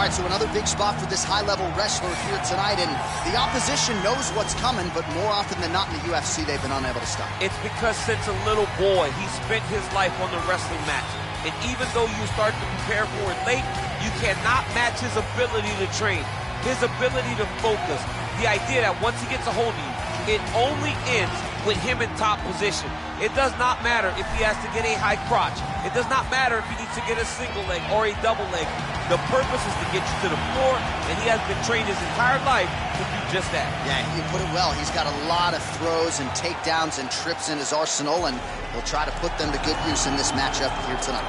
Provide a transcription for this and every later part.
right, so another big spot for this high-level wrestler here tonight, and the opposition knows what's coming, but more often than not in the UFC, they've been unable to stop. It's because since a little boy, he spent his life on the wrestling mat. And even though you start to prepare for it late, you cannot match his ability to train, his ability to focus. The idea that once he gets a hold of you, it only ends with him in top position. It does not matter if he has to get a high crotch. It does not matter if he needs to get a single leg or a double leg. The purpose is to get you to the floor, and he has been trained his entire life to do just that. Yeah, you put it well. He's got a lot of throws and takedowns and trips in his arsenal, and he'll try to put them to good use in this matchup here tonight.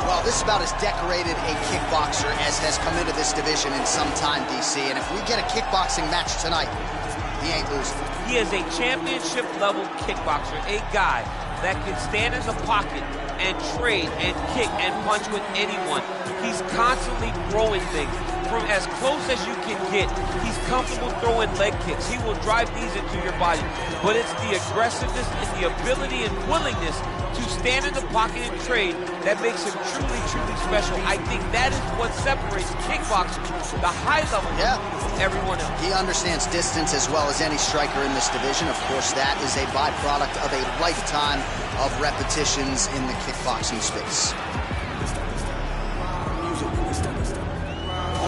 Well, this is about as decorated a kickboxer as has come into this division in some time, DC. And if we get a kickboxing match tonight, he ain't losing. He is a championship-level kickboxer, a guy that can stand in the pocket and trade and kick and punch with anyone. He's constantly throwing things from as close as you can get. He's comfortable throwing leg kicks. He will drive these into your body. But it's the aggressiveness and the ability and willingness to stand in the pocket and trade that makes him truly, truly special. I think that is what separates kickboxers, the high level, from everyone else. He understands distance as well as any striker in this division. Of course, that is a byproduct of a lifetime of repetitions in the kickboxing space.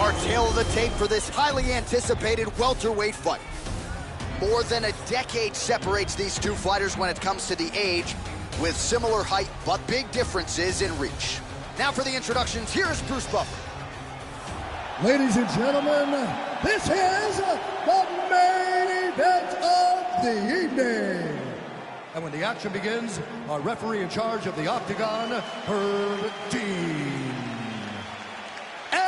Our tail of the tape for this highly anticipated welterweight fight. More than a decade separates these two fighters when it comes to the age, with similar height but big differences in reach. Now for the introductions, here is Bruce Buffer. Ladies and gentlemen, this is the main event of the evening. And when the action begins, our referee in charge of the Octagon, Herb Dean. And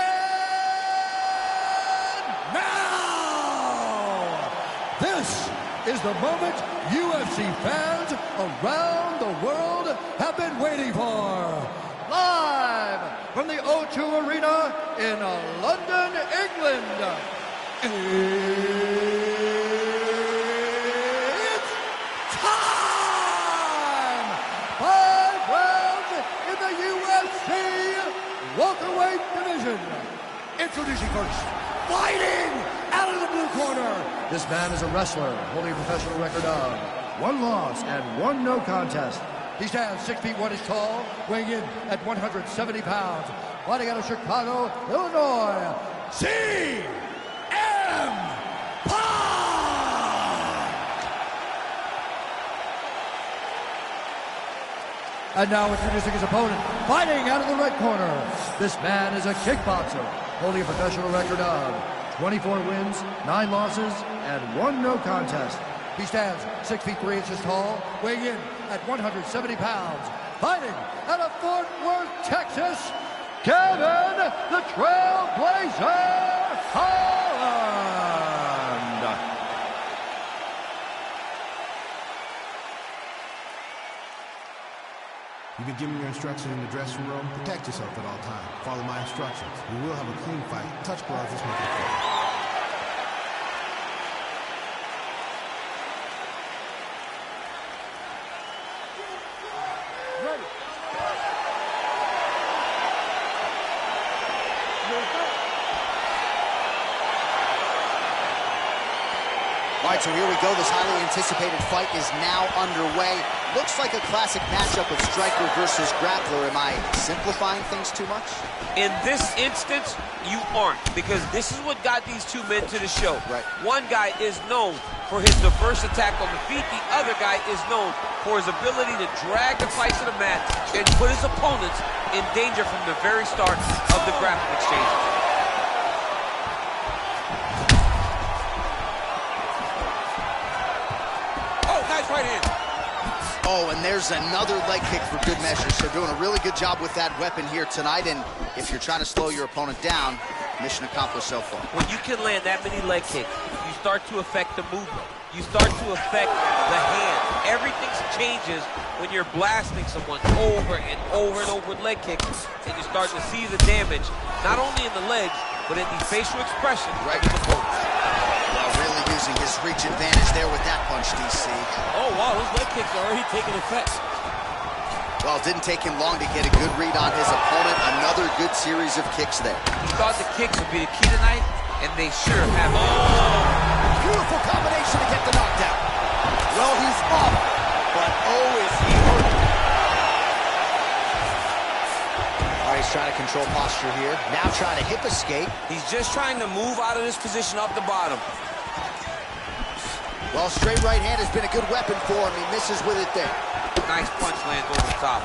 now, this is the moment UFC fans around the world have been waiting for. Live from the O2 Arena in London, England. It's time! 5 rounds in the UFC welterweight division. Introducing first, fighting out of the blue corner. This man is a wrestler holding a professional record of 1 loss and 1 no contest. He stands 6 feet 1 inch tall, weighing in at 170 pounds. Fighting out of Chicago, Illinois, CM Punk! And now introducing his opponent, fighting out of the red corner. This man is a kickboxer, holding a professional record of 24 wins, 9 losses, and 1 no contest. He stands 6 feet 3 inches tall, weighing in at 170 pounds. Fighting out of Fort Worth, Texas, Kevin the Trailblazer Holland. You've been given your instructions in the dressing room. Protect yourself at all times. Follow my instructions. We will have a clean fight. Touch gloves, let's make it clean. All right, so here we go. This highly anticipated fight is now underway. Looks like a classic matchup of striker versus grappler. Am I simplifying things too much? In this instance, you aren't, because this is what got these two men to the show. Right. One guy is known for his diverse attack on the feet. The other guy is known for his ability to drag the fight to the mat and put his opponents in danger from the very start of the grappling exchange. Right in. Oh, and there's another leg kick for good measure. So doing a really good job with that weapon here tonight. And if you're trying to slow your opponent down, mission accomplished so far. When you can land that many leg kicks, you start to affect the movement. You start to affect the hand. Everything changes when you're blasting someone over and over and over with leg kicks. And you start to see the damage, not only in the legs, but in the facial expression of his opponents. Really using his reach advantage there with that punch, DC. Oh, wow, those leg kicks are already taking effect. Well, it didn't take him long to get a good read on his opponent. Another good series of kicks there. He thought the kicks would be the key tonight, and they sure have. Oh! Beautiful combination to get the knockdown. Well, he's up, but oh, is he hurt. All right, he's trying to control posture here. Now trying to hip escape. He's just trying to move out of this position off the bottom. Well, straight right hand has been a good weapon for him. He misses with it there. Nice punch lands over the top.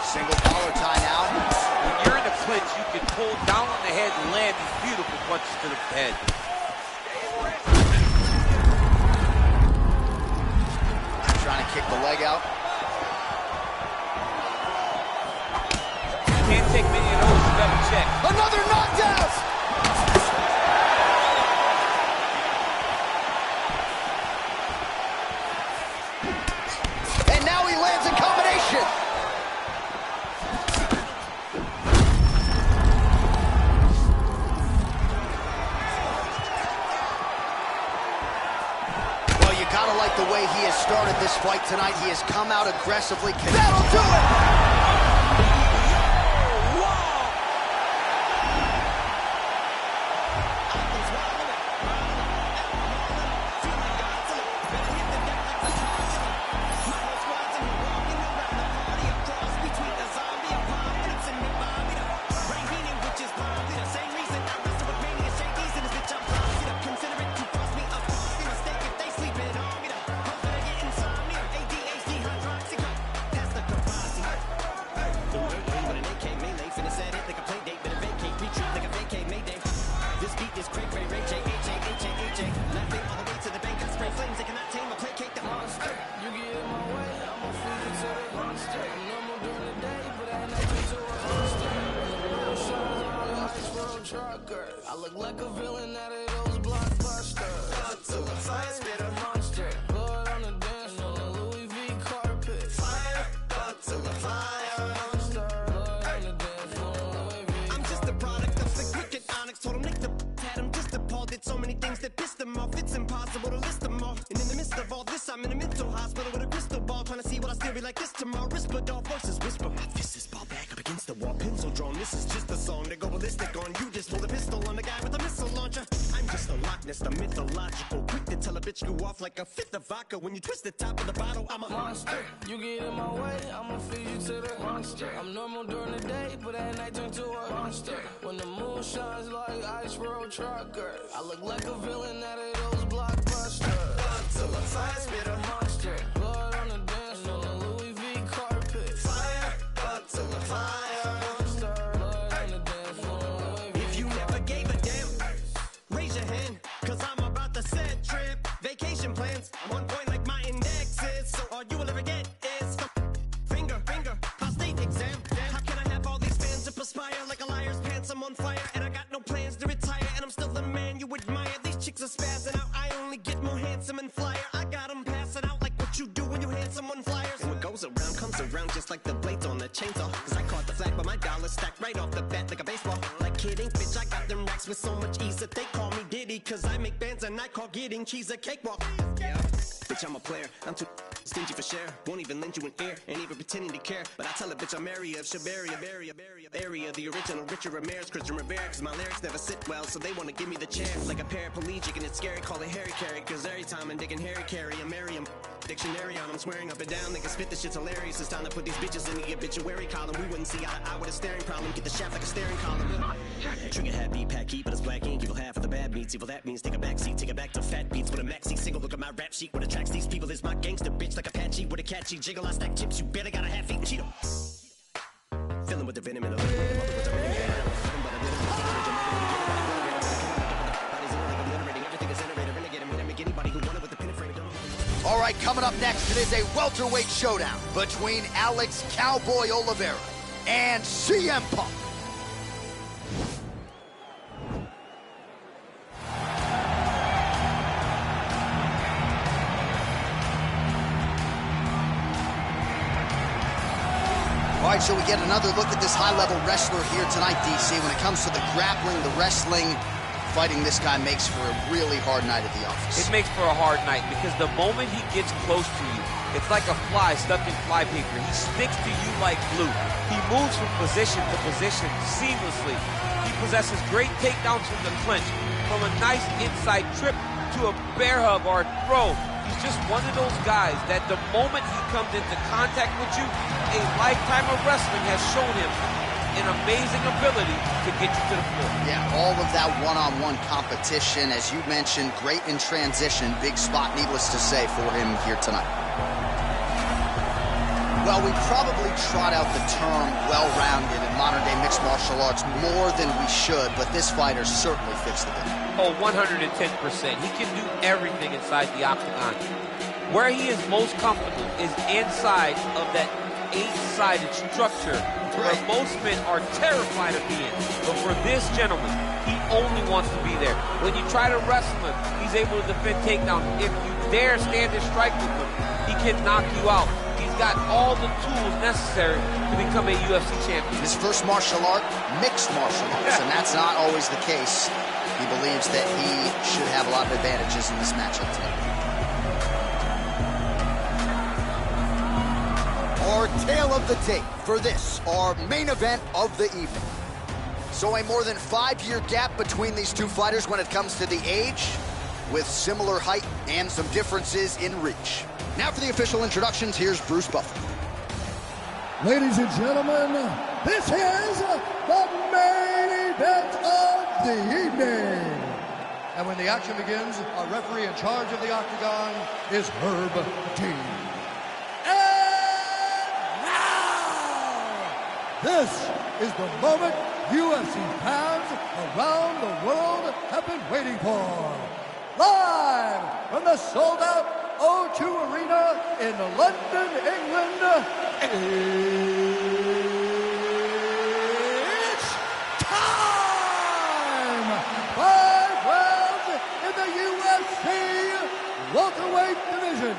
Single collar tie now. When you're in the clinch, you can pull down on the head and land these beautiful punches to the head. Trying to kick the leg out. Can't take many of those, you better check. Another knockdown! And now he lands a combination. Well, you gotta like the way he has started this fight tonight. He has come out aggressively. That'll do it! I look like a villain out of those blockbusters. To the fire, spit a monster. Blood on the dance floor, Louis V carpet. Fire, to the fire. Blood on the dance floor, Louis V. I'm just a product of the wicked onyx. Told him Nick the had him just appalled. Did so many things that pissed him off. It's impossible to list them all. And in the midst of all this, I'm in a mental hospital with a crystal ball, trying to see what I still be like this tomorrow. Whisper, dog voices whisper. My fist is ball back up against the wall, pencil drawn. This is just a song to go ballistic on. You just pull the pistol on the guy with a missile launcher. I'm just a Loch Ness, the mythological. Quick to tell a bitch you off like a fifth of vodka. When you twist the top of the bottle, I'm a monster. You get in my way, I'ma feed you to the monster. I'm normal during the day, but at night turn to a monster. When the moon shines like ice road truckers, I look like a villain out of those blockbusters. to the fire, spit a Monster. Blood on the dance floor, Louis V carpet. fire, to the fire. Blood on the dance floor, Louis V. If you never gave a damn, raise your hand, cause I'm about to set trip. Vacation plans, I'm on point like my index is. So all you will ever get is finger, prostate exam. How can I have all these fans to perspire like a liar's pants? I'm on fire and I got no plans to retire. And I'm still the man you admire. These chicks are spazzing out, I only get more handsome and flyer. I got them passing out like what you do when you hand someone flyers. And what goes around comes around just like the blades on the chainsaw. Cause I caught the flag, but my dollar stacked right off the bat like a baseball. Like kidding, bitch, I got them racks with so much ease that they call me Diddy. Cause I make bands and I call getting cheese a cakewalk. Yeah, bitch, I'm a player, I'm too stingy for share. Won't even lend you an ear, ain't even pretending to care. But I tell a bitch I'm area of Shabaria, area, the original Richard Ramirez, Christian Rivera. Cause my lyrics never sit well, so they wanna give me the chair. Like a paraplegic and it's scary, call it Harry Carry. Cause every time I'm digging Harry Carry, I'm Merriam. Dictionary on, I'm swearing up and down, niggas spit this shit's hilarious. It's time to put these bitches in the obituary column. We wouldn't see eye to eye with a staring problem. Get the shaft like a staring column. Trigger happy, pack heat, but it's black ink. Evil half of the bad meats. Evil that means take a back seat, take it back to fat beats with a maxi single. Look at my rap sheet. What attracts these people is my gangster bitch like Apache with a catchy jiggle. I stack chips, you better got a half eaten Cheeto. Filling with the venom in a little bit of mother with the ring. All right, coming up next, it is a welterweight showdown between Alex Cowboy Oliveira and CM Punk. All right, so we get another look at this high-level wrestler here tonight, DC. When it comes to the grappling, the wrestling, fighting this guy makes for a really hard night at the office. It makes for a hard night because the moment he gets close to you, it's like a fly stuck in flypaper. He sticks to you like glue. He moves from position to position seamlessly. He possesses great takedowns from the clinch, from a nice inside trip to a bear hug or a throw. He's just one of those guys that the moment he comes into contact with you, a lifetime of wrestling has shown him an amazing ability to get you to the floor. Yeah, all of that one-on-one competition, as you mentioned, great in transition. Big spot, needless to say, for him here tonight. Well, we probably trot out the term well-rounded in modern-day mixed martial arts more than we should, but this fighter certainly fits the bill. Oh, 110%. He can do everything inside the octagon. Where he is most comfortable is inside of that 8-sided structure where most men are terrified of being. But for this gentleman, he only wants to be there. When you try to wrestle him, he's able to defend takedowns. If you dare stand and strike with him, he can knock you out. He's got all the tools necessary to become a UFC champion. His first martial art, mixed martial arts, and that's not always the case. He believes that he should have a lot of advantages in this matchup tonight. Our tale of the tape for this, our main event of the evening. So a more than 5-year gap between these two fighters when it comes to the age, with similar height and some differences in reach. Now for the official introductions, here's Bruce Buffer. Ladies and gentlemen, this is the main event of the evening. And when the action begins, our referee in charge of the octagon is Herb Dean. And now, this is the moment UFC fans around the world have been waiting for. Live from the sold-out O2 Arena in London, England, it's time! 5 rounds in the UFC welterweight division.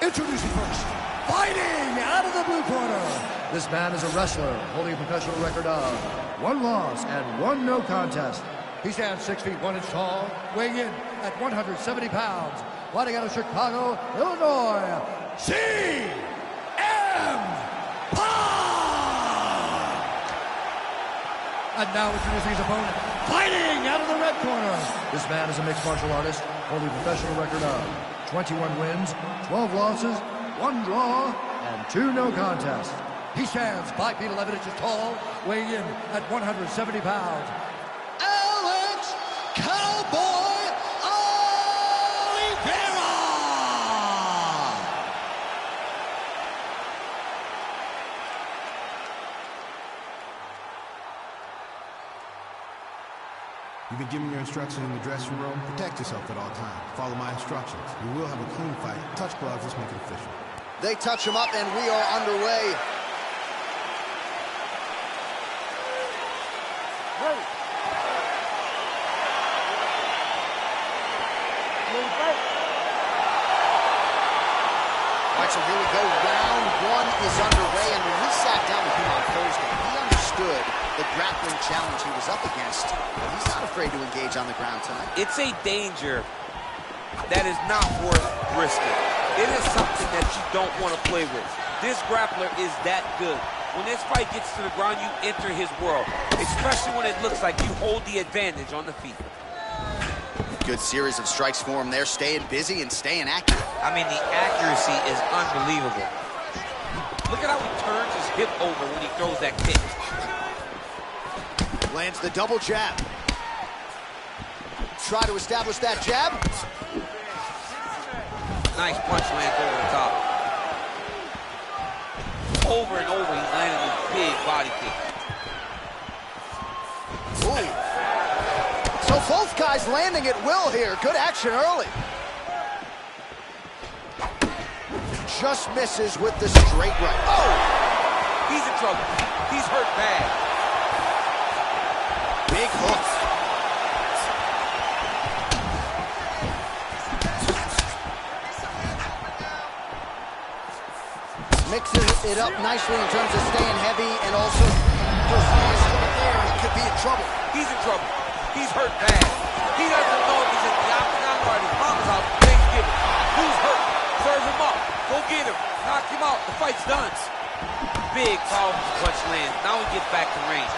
Introducing first, fighting out of the blue corner. This man is a wrestler holding a professional record of 1 loss and 1 no contest. He stands 6 feet 1 inch tall, weighing in at 170 pounds. Fighting out of Chicago, Illinois, CM Punk! And now introducing his opponent, fighting out of the red corner. This man is a mixed martial artist, holding a professional record of 21 wins, 12 losses, 1 draw, and 2 no contests. He stands 5 feet 11 inches tall, weighing in at 170 pounds. Alex Cowboy Oliveira! You've been given your instructions in the dressing room. Protect yourself at all times. Follow my instructions. We will have a clean fight. Touch gloves, let's make it official. They touch him up, and we are underway. All right, so here we go. Round 1 is underway, and when we sat down with him on Thursday, he understood the grappling challenge he was up against, but he's not afraid to engage on the ground tonight. It's a danger that is not worth risking. It is something that you don't want to play with. This grappler is that good. When this fight gets to the ground, you enter his world, especially when it looks like you hold the advantage on the feet. Good series of strikes for him there, staying busy and staying accurate. I mean, the accuracy is unbelievable. Look at how he turns his hip over when he throws that kick. Lands the double jab. Try to establish that jab. Nice punch lands over the top. Over and over, he's landing these big body kicks. Ooh. So both guys landing at will here. Good action early. Just misses with the straight right. Oh! He's in trouble. He's hurt bad. Big hook. Mixes it up nicely in terms of staying heavy and also just there. He could be in trouble. He's in trouble. He's hurt bad. He doesn't know if he's in the octagon or at his mama's house for Thanksgiving. Who's hurt? Serve him up. Go get him. Knock him out. The fight's done. Big powerful punch lands. Now he gets back to range.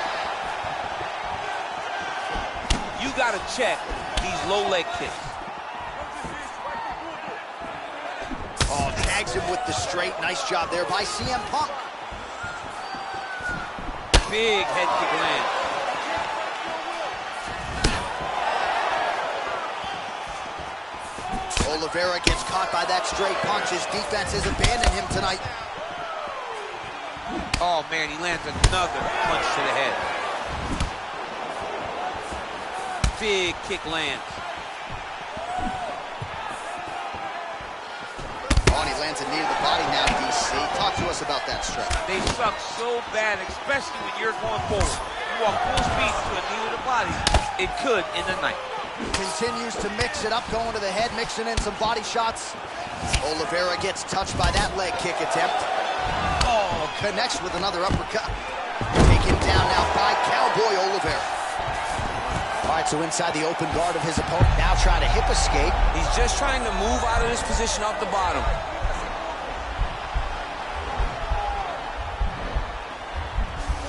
You got to check these low leg kicks. Oh, tags him with the straight. Nice job there by CM Punk. Big head kick lands. Oliveira gets caught by that straight punch. His defense has abandoned him tonight. Oh, man, he lands another punch to the head. Big kick lands. Oh, and he lands a knee to the body now, DC. Talk to us about that stretch. They suck so bad, especially when you're going forward. You walk full speed to a knee to the body, it could end the night. Continues to mix it up, going to the head, mixing in some body shots. Oliveira gets touched by that leg kick attempt. Oh, connects with another uppercut. Taken down now by Cowboy Oliveira. All right, so inside the open guard of his opponent, now trying to hip escape. He's just trying to move out of this position off the bottom.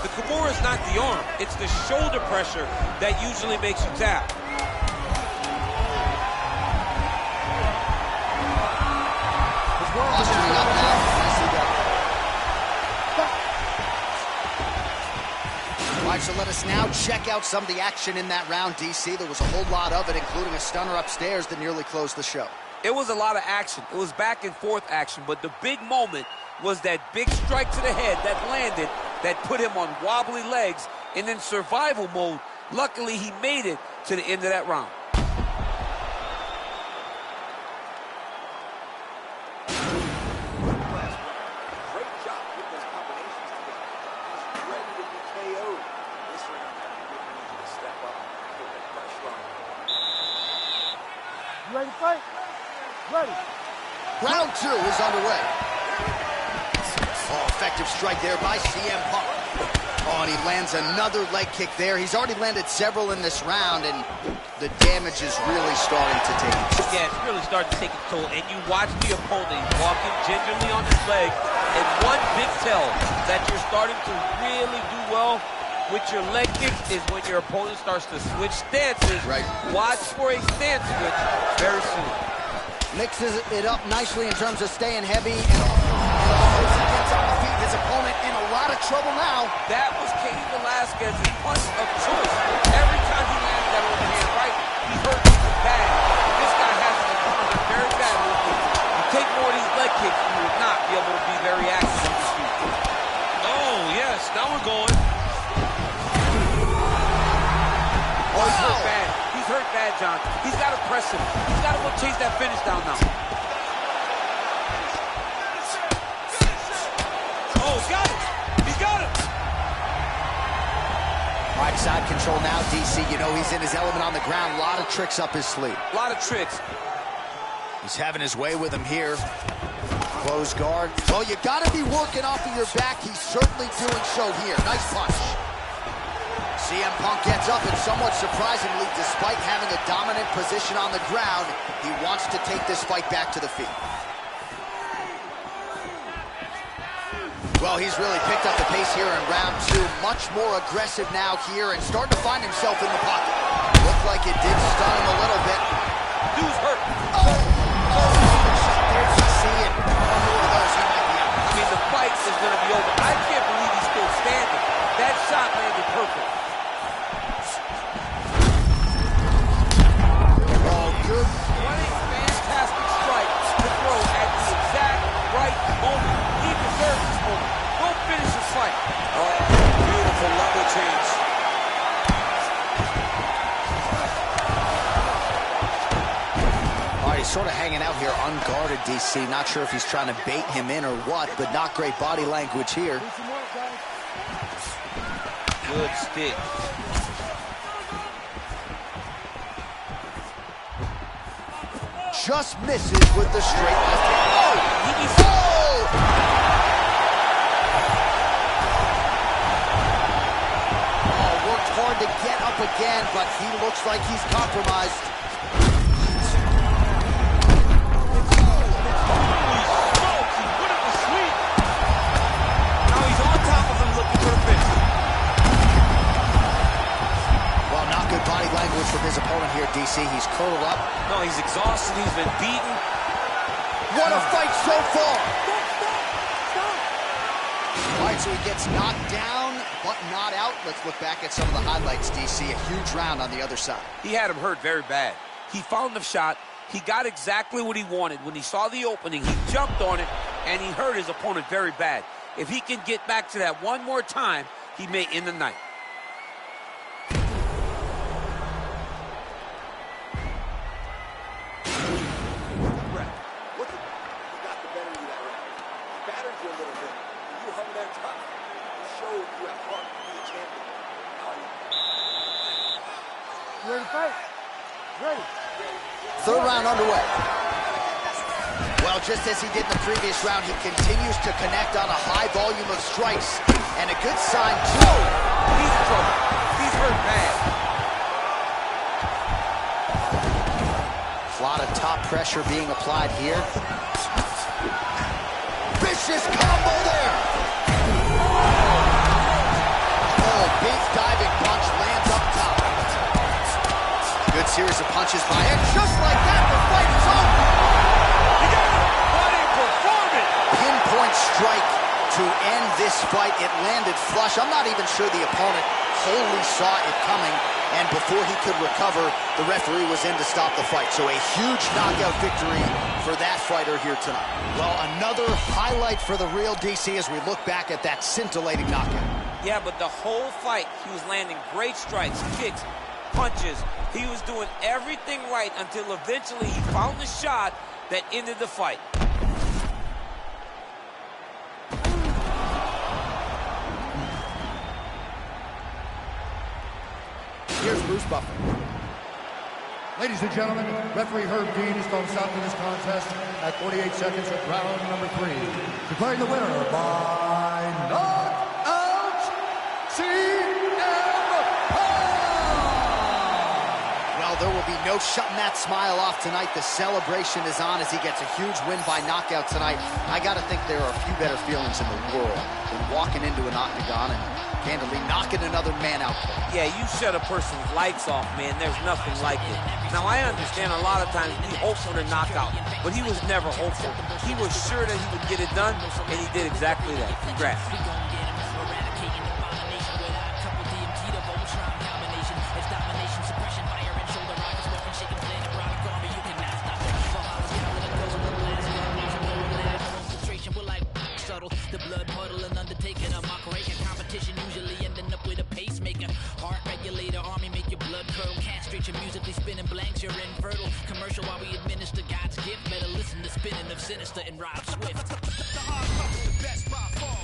The Kimura is not the arm, it's the shoulder pressure that usually makes you tap. Posturing up now. Nicely done. All right, so let us now check out some of the action in that round, DC. There was a whole lot of it, including a stunner upstairs that nearly closed the show. It was a lot of action. It was back and forth action, but the big moment was that big strike to the head that landed, that put him on wobbly legs, and in survival mode, luckily he made it to the end of that round. Ready to fight? Ready. Round two is underway. Oh, effective strike there by CM Punk. Oh, and he lands another leg kick there. He's already landed several in this round, and the damage is really starting to take its toll. Yeah, it's really starting to take its toll. And you watch the opponent, he's walking gingerly on his leg. And one big tell that you're starting to really do well with your leg kicks is when your opponent starts to switch stances. Right. Watch for a stance switch very soon. Mixes it up nicely in terms of staying heavy. And also he gets on the feet. His opponent in a lot of trouble now. That was Cain Velasquez's punch of choice. Every time he lands that overhand right, he hurts bad. This guy has an opponent very bad with him. You take more of these leg kicks, you will not be able to be very active on the street. Oh, yes. Now we're going. Oh, he's hurt bad. He's hurt bad, John. He's got to press him. He's got to go chase that finish down now. Oh, he's got him. He's got him. All right, side control now, DC. You know he's in his element on the ground. A lot of tricks up his sleeve. A lot of tricks. He's having his way with him here. Close guard. Well, you got to be working off of your back. He's certainly doing so here. Nice punch. CM Punk gets up, and somewhat surprisingly, despite having a dominant position on the ground, he wants to take this fight back to the feet. Well, he's really picked up the pace here in round two. Much more aggressive now here and starting to find himself in the pocket. Looked like it did stun him a little bit. Dude's hurt. Shot there, DC, and one more of those, he might be out. I mean, the fight is going to be over. I can't believe he's still standing. That shot landed perfect. Good. What a fantastic strike to throw at the exact right moment. He deserves this moment. Go finish this fight. Oh, beautiful level change. All right, he's sort of hanging out here unguarded, DC. Not sure if he's trying to bait him in or what, but not great body language here. Good stick. Just misses with the straight left hand. Oh, worked hard to get up again, but he looks like he's compromised. From his opponent here, DC. He's curled up. No, he's exhausted. He's been beaten. What a fight so far. All right, so he gets knocked down, but not out. Let's look back at some of the highlights, DC. A huge round on the other side. He had him hurt very bad. He found the shot. He got exactly what he wanted. When he saw the opening, he jumped on it, and he hurt his opponent very bad. If he can get back to that one more time, he may end the night. Ready to fight? Ready. Third round underway. Well, just as he did in the previous round, he continues to connect on a high volume of strikes. And a good sign, too. He's in trouble. He's hurt bad. A lot of top pressure being applied here. Vicious combo there. Oh, big diving punch lands up top. Good series of punches by him. Just like that, the fight is over. He got him. What a performance. Pinpoint strike to end this fight. It landed flush. I'm not even sure the opponent wholly saw it coming. And before he could recover, the referee was in to stop the fight. So a huge knockout victory for that fighter here tonight. Well, another highlight for the real DC as we look back at that scintillating knockout. Yeah, but the whole fight, he was landing great strikes, kicks, punches. He was doing everything right until eventually he found the shot that ended the fight. Here's Bruce Buffer. Ladies and gentlemen, referee Herb Dean has called a stop to this contest at 48 seconds of round number 3. Declaring the winner by knockout, CM Well, there will be no shutting that smile off tonight. The celebration is on as he gets a huge win by knockout tonight. I got to think there are a few better feelings in the world than walking into an octagon and candidly knocking another man out. Yeah, you shut a person's lights off, man. There's nothing like it. Now, I understand a lot of times we hope for the knockout, but he was never hopeful. He was sure that he would get it done, and he did exactly that. Congrats. The blood puddle and undertaking a mockery competition, usually ending up with a pacemaker. Heart regulator, army make your blood curdle. Castrate your musically spinning blanks, you're infertile. Commercial while we administer God's gift. Better listen to spinning of Sinister and Rob Swift. The hard the best by far.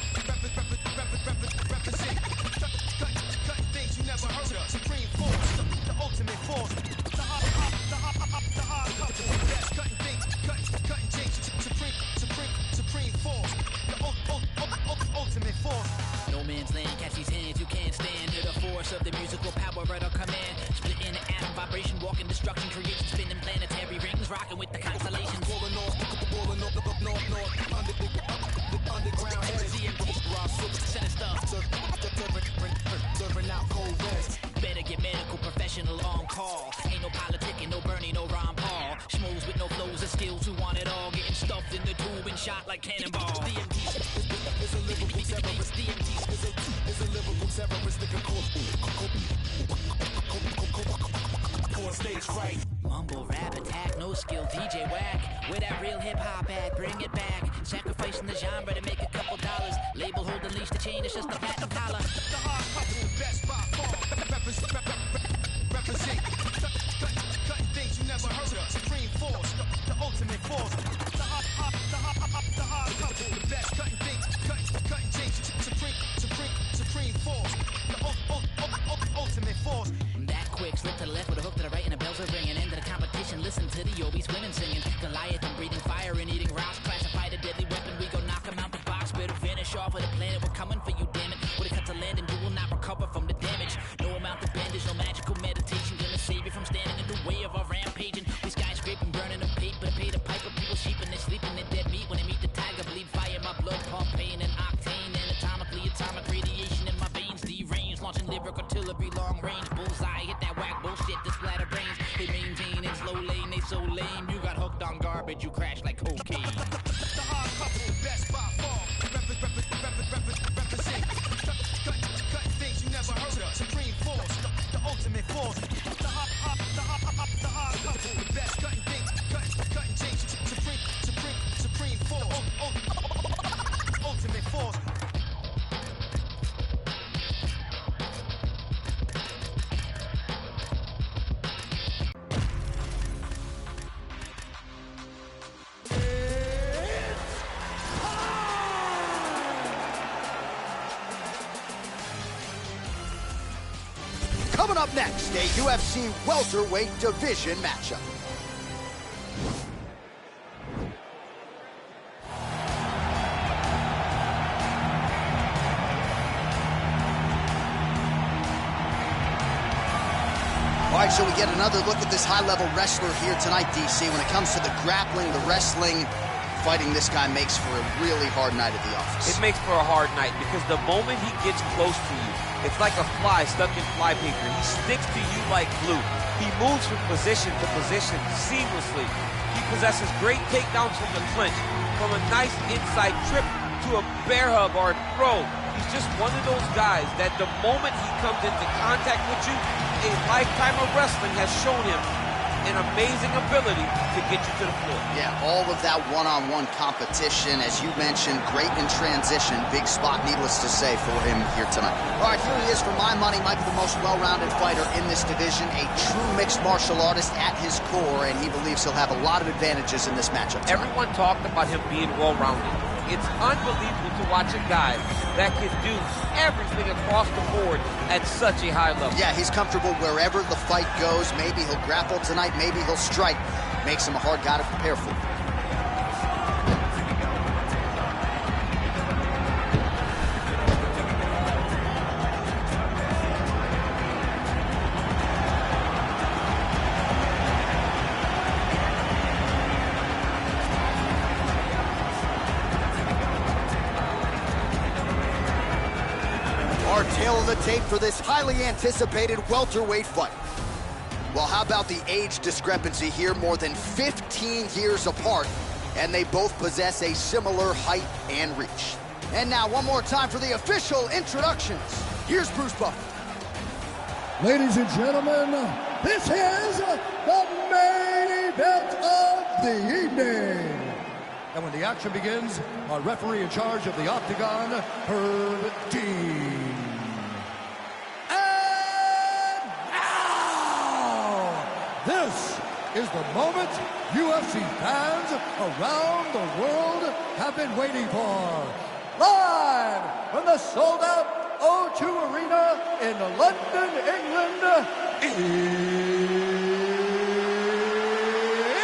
Represent. Cutting things you never heard of. Supreme force, the ultimate force. The hard the best. Cutting things, cutting things. Supreme force. Ultimate force. No man's land, catch these hands, you can't stand. Hear the force of the musical power at our command. Split in atom, vibration, walking destruction, creation, spinning planetary rings, rocking with the constellations. Rolling north, underground heads. Sinister, serving out cold reds. Better get medical professional on call. Ain't no politicking, no Bernie, no Ron Paul. Schmoes with no flows or skills who want it all. Getting stuffed in the tube and shot like cannonballs. DMT is a lyrical terrorist. DMT is a lyrical terrorist. On stage fright. Mumble rap attack, no skill DJ whack. Where that real hip hop at? Bring it back. Sacrificing the genre to make a couple dollars. Label holding leash to chain, it's just a platinum collar. The hard hustle, best by far. Represent. Cutting things you never heard of. Supreme force, the ultimate force. The hard hustle, the best. Cutting things, cutting things. Supreme force, the ultimate force. That quick, slip to the left with a hook to the right and the bells are ringing. Into the competition, listen to the Obies women singing. Goliath and breathing fire and eating rocks. Classified a deadly weapon, we go knock him out the box. Better finish off with a planet, we're coming for you, damn it. With a cut to land and you will not recover from the damage. No amount of bandage, no magical long range bullseye. Hit that whack bullshit to splatter brains. They maintain in slow lane, they so lame. You got hooked on garbage, you crash like cocaine. The odd couple, best by far. Represent. Cut things you never heard of. Supreme force, the ultimate force. The odd couple, the best cutting things, cutting change. Supreme force. Ultimate force. Coming up next, a UFC welterweight division matchup. All right, so we get another look at this high-level wrestler here tonight, DC. When it comes to the grappling, the wrestling, fighting this guy makes for a really hard night at the office. It makes for a hard night because the moment he gets close to you, it's like a fly stuck in flypaper. He sticks to you like glue. He moves from position to position seamlessly. He possesses great takedowns from the clinch, from a nice inside trip to a bear hug or a throw. He's just one of those guys that the moment he comes into contact with you, a lifetime of wrestling has shown him an amazing ability to get you to the floor. Yeah, all of that one-on-one competition, as you mentioned, great in transition. Big spot, needless to say, for him here tonight. All right, here he is. For my money, might be the most well-rounded fighter in this division, a true mixed martial artist at his core, and he believes he'll have a lot of advantages in this matchup tonight. Everyone talked about him being well-rounded. It's unbelievable to watch a guy that can do everything across the board at such a high level. Yeah, he's comfortable wherever the fight goes. Maybe he'll grapple tonight, maybe he'll strike. Makes him a hard guy to prepare for. Our tail of the tape for this highly anticipated welterweight fight. Well, how about the age discrepancy here? More than 15 years apart, and they both possess a similar height and reach. And now, one more time for the official introductions. Here's Bruce Buffer. Ladies and gentlemen, this is the main event of the evening. And when the action begins, our referee in charge of the Octagon, Herb Dean. And now, this is the moment UFC fans around the world have been waiting for. Live from the sold-out O2 Arena in London, England,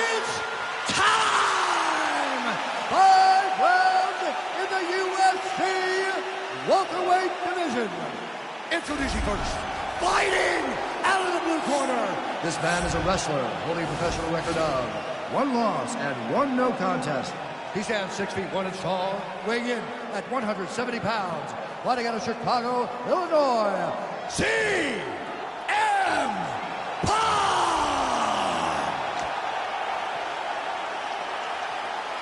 it's time! 5 rounds in the UFC welterweight division. Introducing first, fighting out of the blue corner. This man is a wrestler holding a professional record of 1 loss and 1 no contest. He stands 6 feet 1 inch tall, weighing in at 170 pounds. Fighting out of Chicago, Illinois, CM Punk!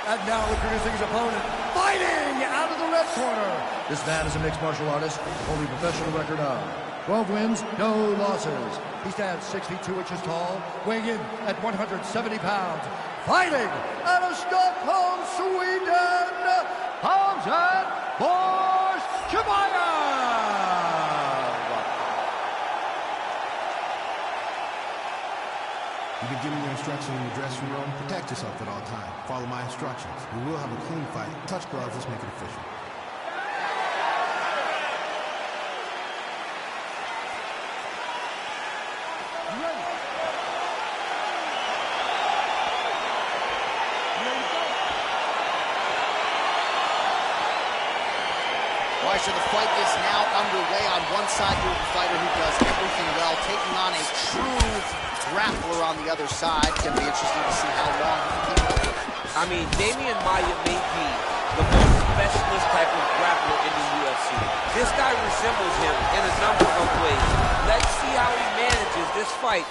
And now introducing his opponent, fighting out of the red corner. This man is a mixed martial artist, holding a professional record of 12 wins, no losses. He stands 6 feet 2 inches tall, weighing in at 170 pounds. Fighting out of Stockholm, Sweden, Hamzat Chimaev! You've been given your instructions in the dressing room. Protect yourself at all times. Follow my instructions. We will have a clean fight. Touch gloves, let's make it official. All right, so the fight is now underway. On one side, you have a fighter who does everything well, taking on a true grappler on the other side. It's going to be interesting to see how long he can keep it. I mean, Damian Maia may be the most specialist type of grappler in the UFC. This guy resembles him in a number of ways. Let's see how next fight.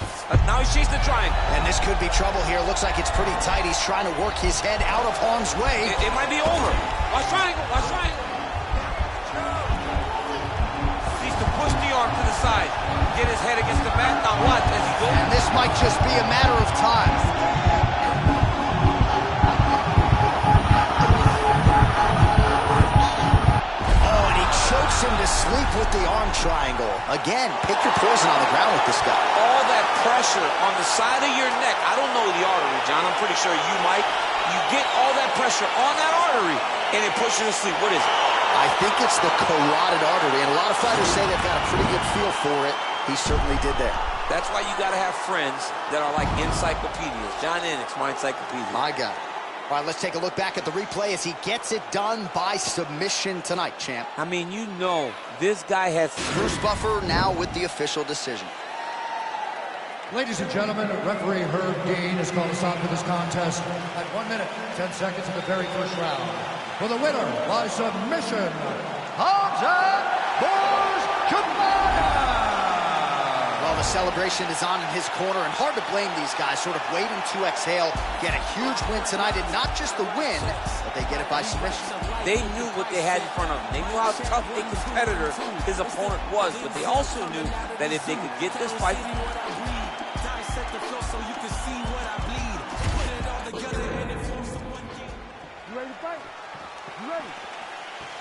Now he's chasing the triangle. And this could be trouble here. Looks like it's pretty tight. He's trying to work his head out of harm's way. It might be over. Watch triangle, watch triangle. Needs to push the arm to the side. Get his head against the mat. Now watch as he goes. And this might just be a matter of time. Oh, and he chokes him to sleep with the arm triangle. Again, pick your poison on the ground with this guy. All that pressure on the side of your neck. I don't know the artery, John. I'm pretty sure you might. You get all that pressure on that artery, and it pushes you to sleep. What is it? I think it's the carotid artery, and a lot of fighters say they've got a pretty good feel for it. He certainly did there. That's why you got to have friends that are like encyclopedias. John Enix, my encyclopedia. My God. All right, let's take a look back at the replay as he gets it done by submission tonight, champ. I mean, you know, this guy has... Bruce Buffer now with the official decision. Ladies and gentlemen, referee Herb Dean has called a stop to this contest at 1 minute, 10 seconds in the very first round. For the winner by submission, Hamzat Bourjkimayev. Well, the celebration is on in his corner, and hard to blame these guys, sort of waiting to exhale, get a huge win tonight, and not just the win, but they get it by submission. They knew what they had in front of them. They knew how tough a competitor his opponent was, but they also knew that if they could get this fight...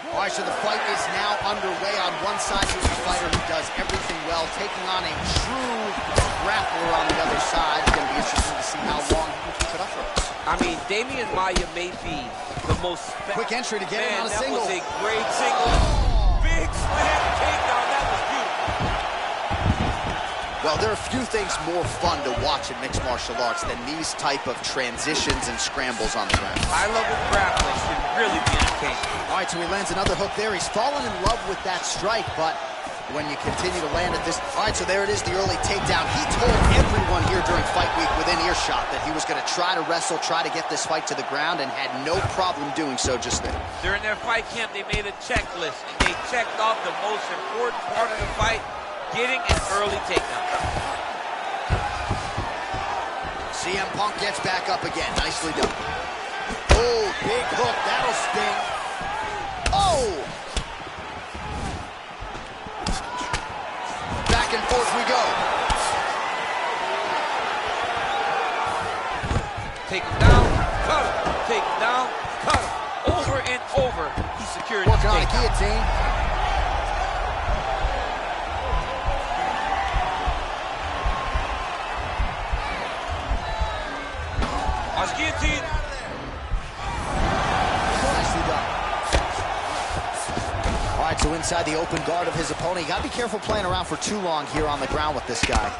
All right, so the fight is now underway. On one side, here's a fighter who does everything well, taking on a true grappler on the other side. It's going to be interesting to see how long he can keep it up for us. I mean, Damian Maia may be the most... Quick entry to get him on a single. That was a great single. Big slam takedown. That was beautiful. Well, there are few things more fun to watch in mixed martial arts than these type of transitions and scrambles on the ground. High-level grappling should really be entertaining. All right, so he lands another hook there. He's fallen in love with that strike, but when you continue to land at this... All right, so there it is, the early takedown. He told everyone here during fight week within earshot that he was going to try to wrestle, try to get this fight to the ground, and had no problem doing so just then. During their fight camp, they made a checklist, and they checked off the most important part of the fight, getting an early takedown. CM Punk gets back up again. Nicely done. Oh, big hook. That'll sting. Oh! Back and forth we go. Take him down, cut him. Take him down, cut him. Over and over, he secured his Working on a takedown. guillotine. Guillotine. Nicely done. All right, so inside the open guard of his opponent. You got to be careful playing around for too long here on the ground with this guy.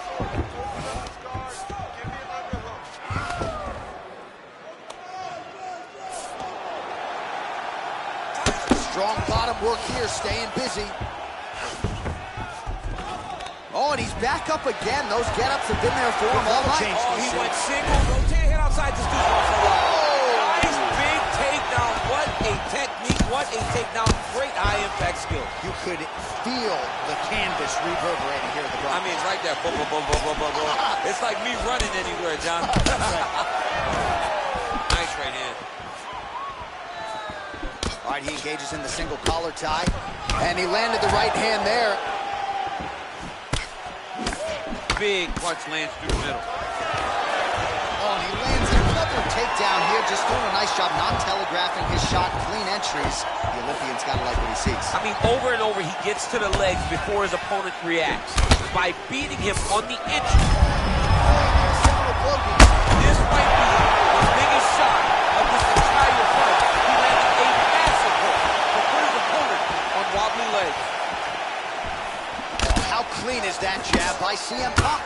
Strong bottom work here, staying busy. Oh, and he's back up again. Those get-ups have been there for him all night. Oh, he went single, rotate head outside this dude's off. Nice big takedown. What a technique, what a takedown. Great high-impact skill. You could feel the canvas reverberating here at the ground. I mean, it's right there. Boom, boom, boom, boom, boom, boom, boom. It's like me running anywhere, John. Nice right hand. All right, he engages in the single collar tie, and he landed the right hand there. Big punch lands through the middle. Oh, and he lands another takedown here, just doing a nice job not telegraphing his shot. Clean entries. The Olympian's got to like what he sees. I mean, over and over, he gets to the legs before his opponent reacts by beating him on the entry. This might be the biggest shot of this entire fight. He landed a massive hook to put his opponent on wobbly legs. How clean is that jab by CM Punk?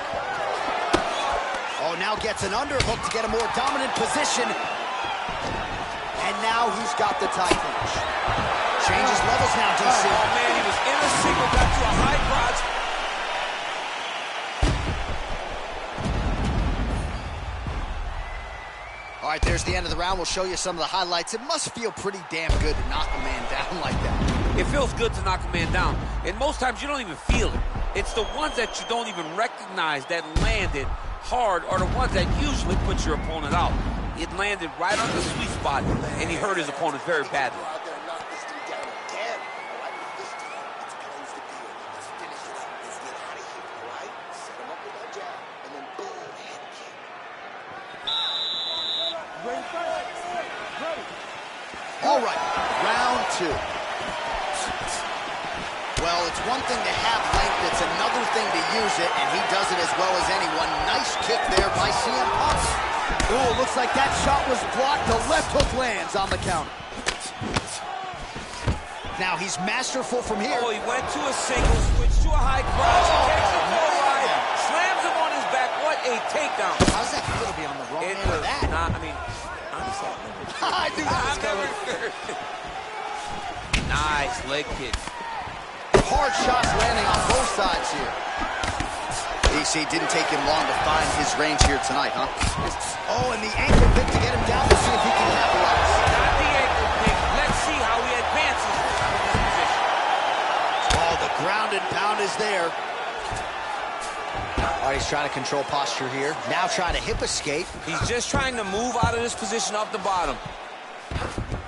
Oh, now gets an underhook to get a more dominant position. And now he's got the tie finish. Changes levels now, DC. Oh, man, he was in a single, got to a high crotch. All right, there's the end of the round. We'll show you some of the highlights. It must feel pretty damn good to knock a man down like that. It feels good to knock a man down, and most times you don't even feel it. It's the ones that you don't even recognize that landed hard are the ones that usually put your opponent out. It landed right on the sweet spot, and he hurt his opponent very badly. All right, round two. Well, it's one thing to have length, it's another thing to use it, and he does it as well as anyone. Nice kick there by CM Punk. Oh, looks like that shot was blocked. The left hook lands on the counter. Now he's masterful from here. Oh, he went to a single, switched to a high cross, takes a full ride, slams him on his back. What a takedown. How's that feel to be on the wrong end of that? I knew that was coming. Nice leg kick. Hard shots landing on both sides here. DC didn't take him long to find his range here tonight, huh? Oh, and the ankle pick to get him down to see if he can capitalize. Not the ankle pick. Let's see how he advances from this position. Oh, the ground and pound is there. All right, he's trying to control posture here. Now trying to hip escape. He's just trying to move out of this position off the bottom.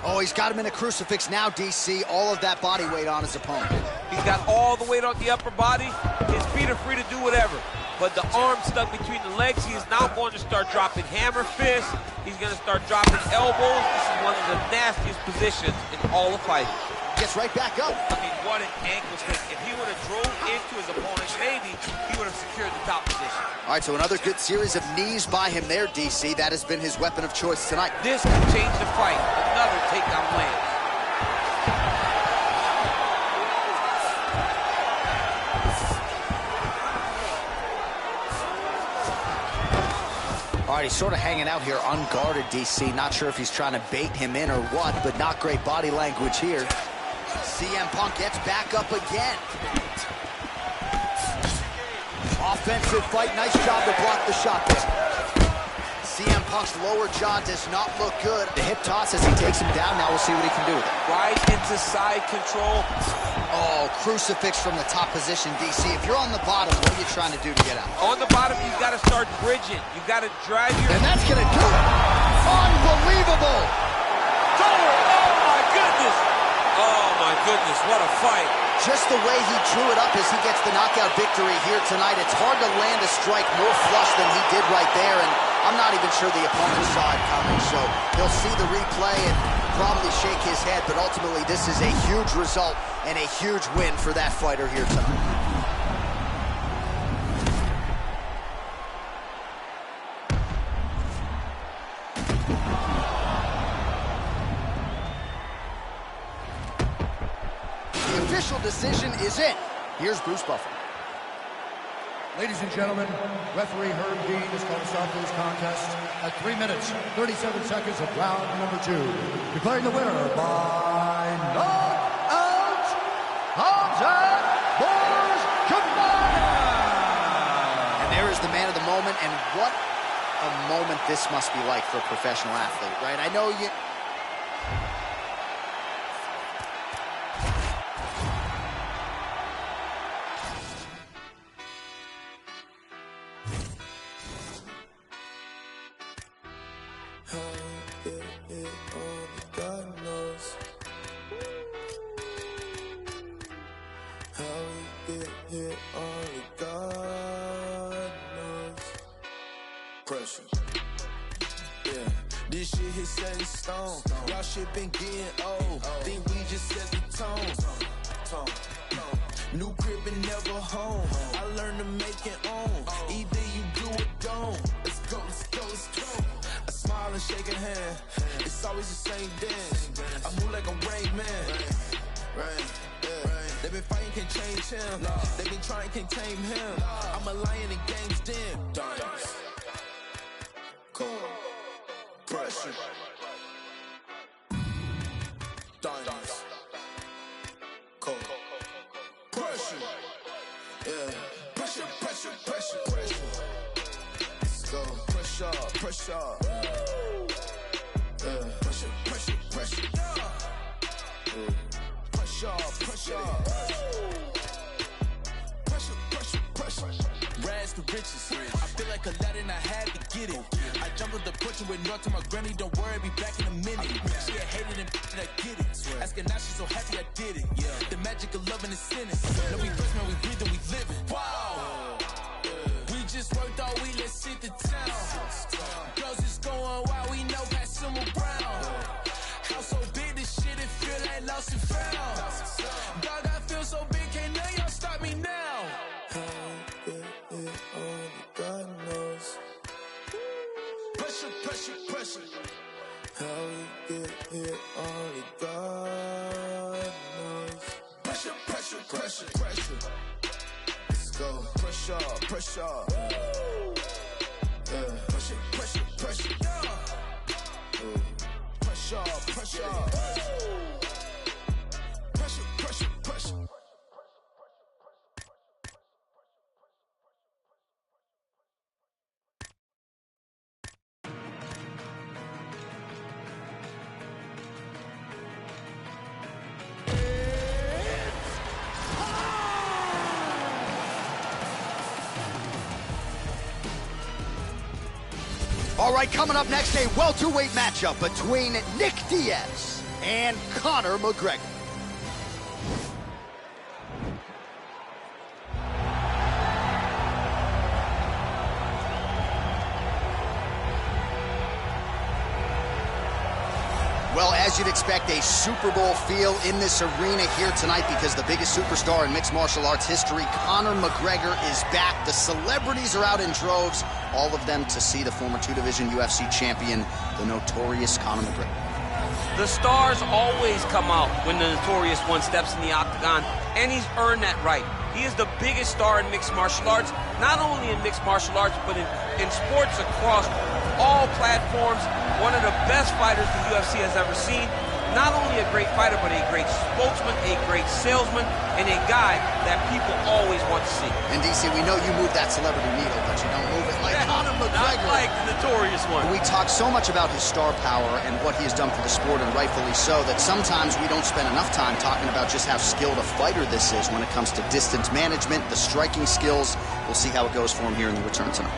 Oh, he's got him in a crucifix now, DC. All of that body weight on his opponent. He's got all the weight on the upper body. His feet are free to do whatever. But the arm stuck between the legs, he is now going to start dropping hammer fists. He's going to start dropping elbows. This is one of the nastiest positions in all of fighting. Gets right back up. I mean, what an ankle pick. If he would have drove into his opponent, maybe he would have secured the top position. All right, so another good series of knees by him there, DC. That has been his weapon of choice tonight. This can change the fight. Another takedown lands. All right, he's sort of hanging out here unguarded, DC. Not sure if he's trying to bait him in or what, but not great body language here. CM Punk gets back up again. Offensive fight, nice job to block the shot there. CM Punk's lower jaw does not look good. The hip toss as he takes him down. Now we'll see what he can do with it. Right into side control. Oh, crucifix from the top position, DC. If you're on the bottom, what are you trying to do to get out? On the bottom, you've got to start bridging. You've got to drive your... And that's going to do it. Unbelievable. Oh, my goodness. Oh, my goodness. What a fight. Just the way he drew it up as he gets the knockout victory here tonight. It's hard to land a strike more flush than he did right there, and I'm not even sure the opponent saw it coming, so he'll see the replay and probably shake his head, but ultimately this is a huge result and a huge win for that fighter here tonight. Official decision is in. Here's Bruce Buffer. Ladies and gentlemen, referee Herb Dean has called us off to this contest at 3 minutes, 37 seconds of round number 2. Declaring the winner by knockout, Hamzat Borjigaya. And there is the man of the moment, and what a moment this must be like for a professional athlete, right? I know you... Pressure. Yeah, this shit hit set in stone. Y'all shit been getting old. Think we just set the tone. New crib and never home. I learned to make it own. Either you do or don't. Let's go, let's go, let's go. I smile and shake a hand. It's always the same dance. I move like a Rain Man. Right. They been fighting, can't change him. They been trying, can't tame him. I'm a lion in game's den. Diamonds. Cold. Pressure. Diamonds. Cold. Pressure. Yeah. Pressure, pressure, pressure, pressure. Let's go. Pressure, pressure. Yeah. Pressure, pressure, pressure. Pressure, pressure. Pressure, pressure. rags to riches. I feel like Aladdin, I had to get it. I jumped with the butcher with north to my granny, don't worry, be back in a minute. She had hated and I get it. Asking now, she's so happy I did it. The magic of loving is sinning. No, we first, man, we breathe and we live it. Wow. We just worked all week, let's hit the town. Girls is going wild, we know pass them around. House so big, this shit, it feel like lost and found. Dog, I feel so big, can't none y'all stop me now. How we get here, only God knows. Pressure, pressure, pressure. How we get here, only God knows. Pressure, pressure, pressure, pressure. Let's go. Pressure, pressure. Yeah. Pressure, pressure, pressure. Pressure, pressure. Pressure, pressure, pressure. All right, coming up next, a welterweight matchup between Nick Diaz and Conor McGregor. Well, as you'd expect, a Super Bowl feel in this arena here tonight because the biggest superstar in mixed martial arts history, Conor McGregor, is back. The celebrities are out in droves, all of them to see the former two-division UFC champion, the notorious Conor McGregor. The stars always come out when the notorious one steps in the octagon, and he's earned that right. He is the biggest star in mixed martial arts, not only in mixed martial arts, but in sports across all platforms. One of the best fighters the UFC has ever seen. Not only a great fighter, but a great spokesman, a great salesman, and a guy that people always want to see. And DC, we know you move that celebrity needle, but you don't move it like Conor McGregor. Not like the notorious one. We talk so much about his star power and what he has done for the sport, and rightfully so, that sometimes we don't spend enough time talking about just how skilled a fighter this is when it comes to distance management, the striking skills. We'll see how it goes for him here in the return tonight.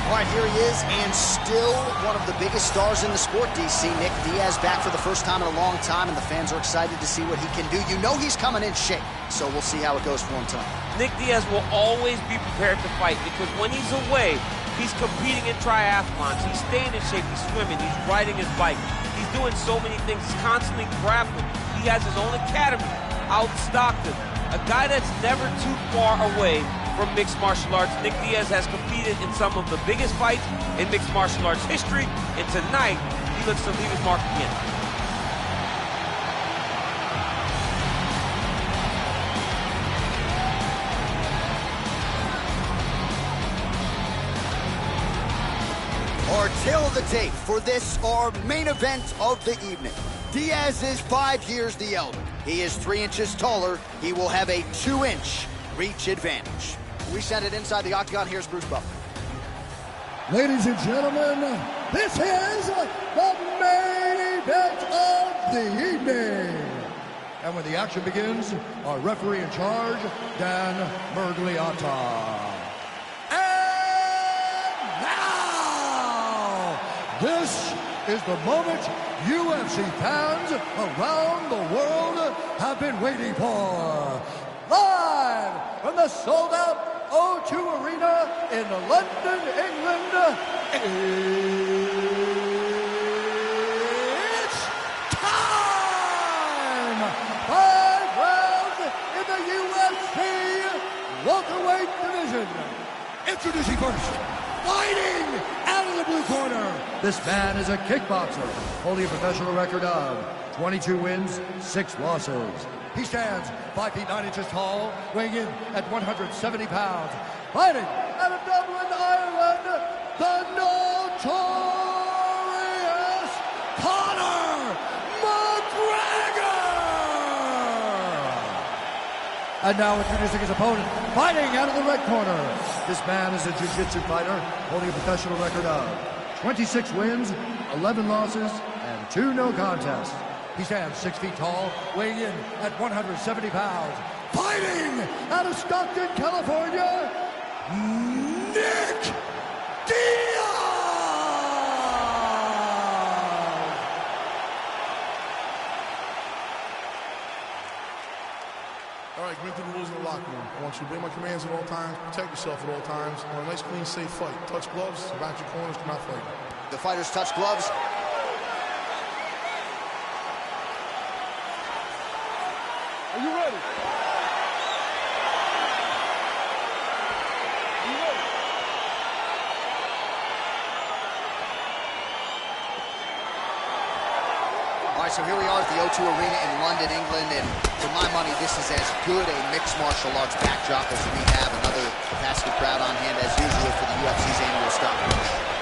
All right, here he is, and still one of the biggest stars in the sport, DC. Nick Diaz back for the first time in a long time, and the fans are excited to see what he can do. You know he's coming in shape, so we'll see how it goes for him tonight. Nick Diaz will always be prepared to fight because when he's away, he's competing in triathlons, he's staying in shape, he's swimming, he's riding his bike, he's doing so many things, he's constantly grappling. He has his own academy out in Stockton, a guy that's never too far away from mixed martial arts. Nick Diaz has competed in some of the biggest fights in mixed martial arts history, and tonight he looks to leave his mark again. Our tail of the tape for this, our main event of the evening. Diaz is 5 years the elder. He is 3 inches taller. He will have a 2-inch reach advantage. We send it inside the octagon. Here's Bruce Buffer. Ladies and gentlemen, this is the main event of the evening. And when the action begins, our referee in charge, Dan Mergliata. And now, this is the moment UFC fans around the world have been waiting for. Live from the sold-out O2 Arena in London, England, it's time! 5 rounds in the UFC welterweight division. Introducing first, fighting out of the blue corner. This man is a kickboxer, holding a professional record of 22 wins, 6 losses. He stands 5 feet 9 inches tall, weighing in at 170 pounds. Fighting out of Dublin, Ireland, the notorious Conor McGregor. And now introducing his opponent, fighting out of the red corner. This man is a jiu-jitsu fighter holding a professional record of 26 wins, 11 losses, and 2 no contests. He stands 6 feet tall, weighing in at 170 pounds. Fighting out of Stockton, California, Nick Diaz! All right, going through the rules in the locker room. I want you to obey my commands at all times, protect yourself at all times. I want a nice, clean, safe fight. Touch gloves, about your corners, come out fighting. The fighters touch gloves. Are you ready? All right, so here we are at the O2 Arena in London, England, and for my money, this is as good a mixed martial arts backdrop as we have. Another capacity crowd on hand, as usual, for the UFC's annual stop.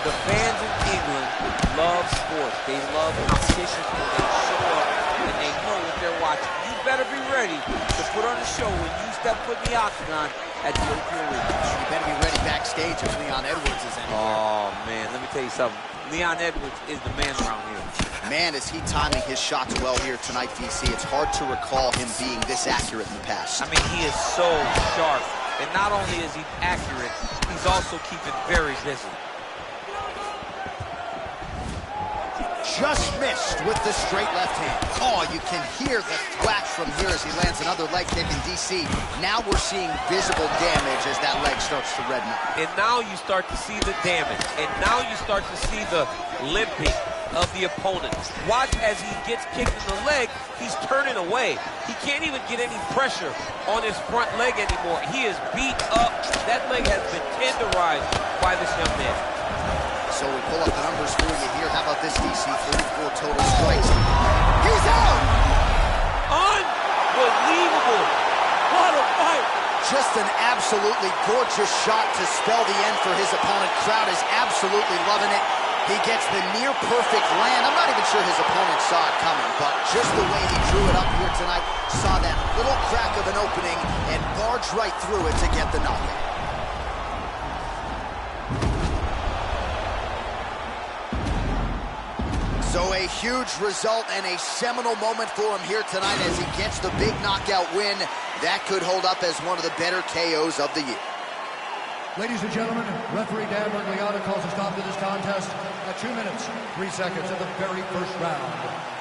The fans in England love sports. They love competition when they show up and they know what they're watching. You better be ready to put on a show when you step foot in the octagon at the O2 Arena. You better be ready backstage if Leon Edwards is anywhere. Oh, man, let me tell you something. Leon Edwards is the man around here. Man, is he timing his shots well here tonight, VC. It's hard to recall him being this accurate in the past. I mean, he is so sharp. And not only is he accurate, he's also keeping very busy. Just missed with the straight left hand. Oh, you can hear the thwack from here as he lands another leg kick in DC. Now we're seeing visible damage as that leg starts to redden up. And now you start to see the damage. And now you start to see the limping of the opponent. Watch as he gets kicked in the leg, he's turning away. He can't even get any pressure on his front leg anymore. He is beat up. That leg has been tenderized by this young man. So we pull up the numbers for you here. How about this, DC? 34 total strikes. He's out! Unbelievable! What a fight! Just an absolutely gorgeous shot to spell the end for his opponent. Crowd is absolutely loving it. He gets the near-perfect land. I'm not even sure his opponent saw it coming, but just the way he drew it up here tonight, saw that little crack of an opening and barged right through it to get the knockout. So a huge result and a seminal moment for him here tonight as he gets the big knockout win. That could hold up as one of the better KOs of the year. Ladies and gentlemen, referee Dan Bergliano calls a stop to this contest at 2 minutes, 3 seconds of the very first round.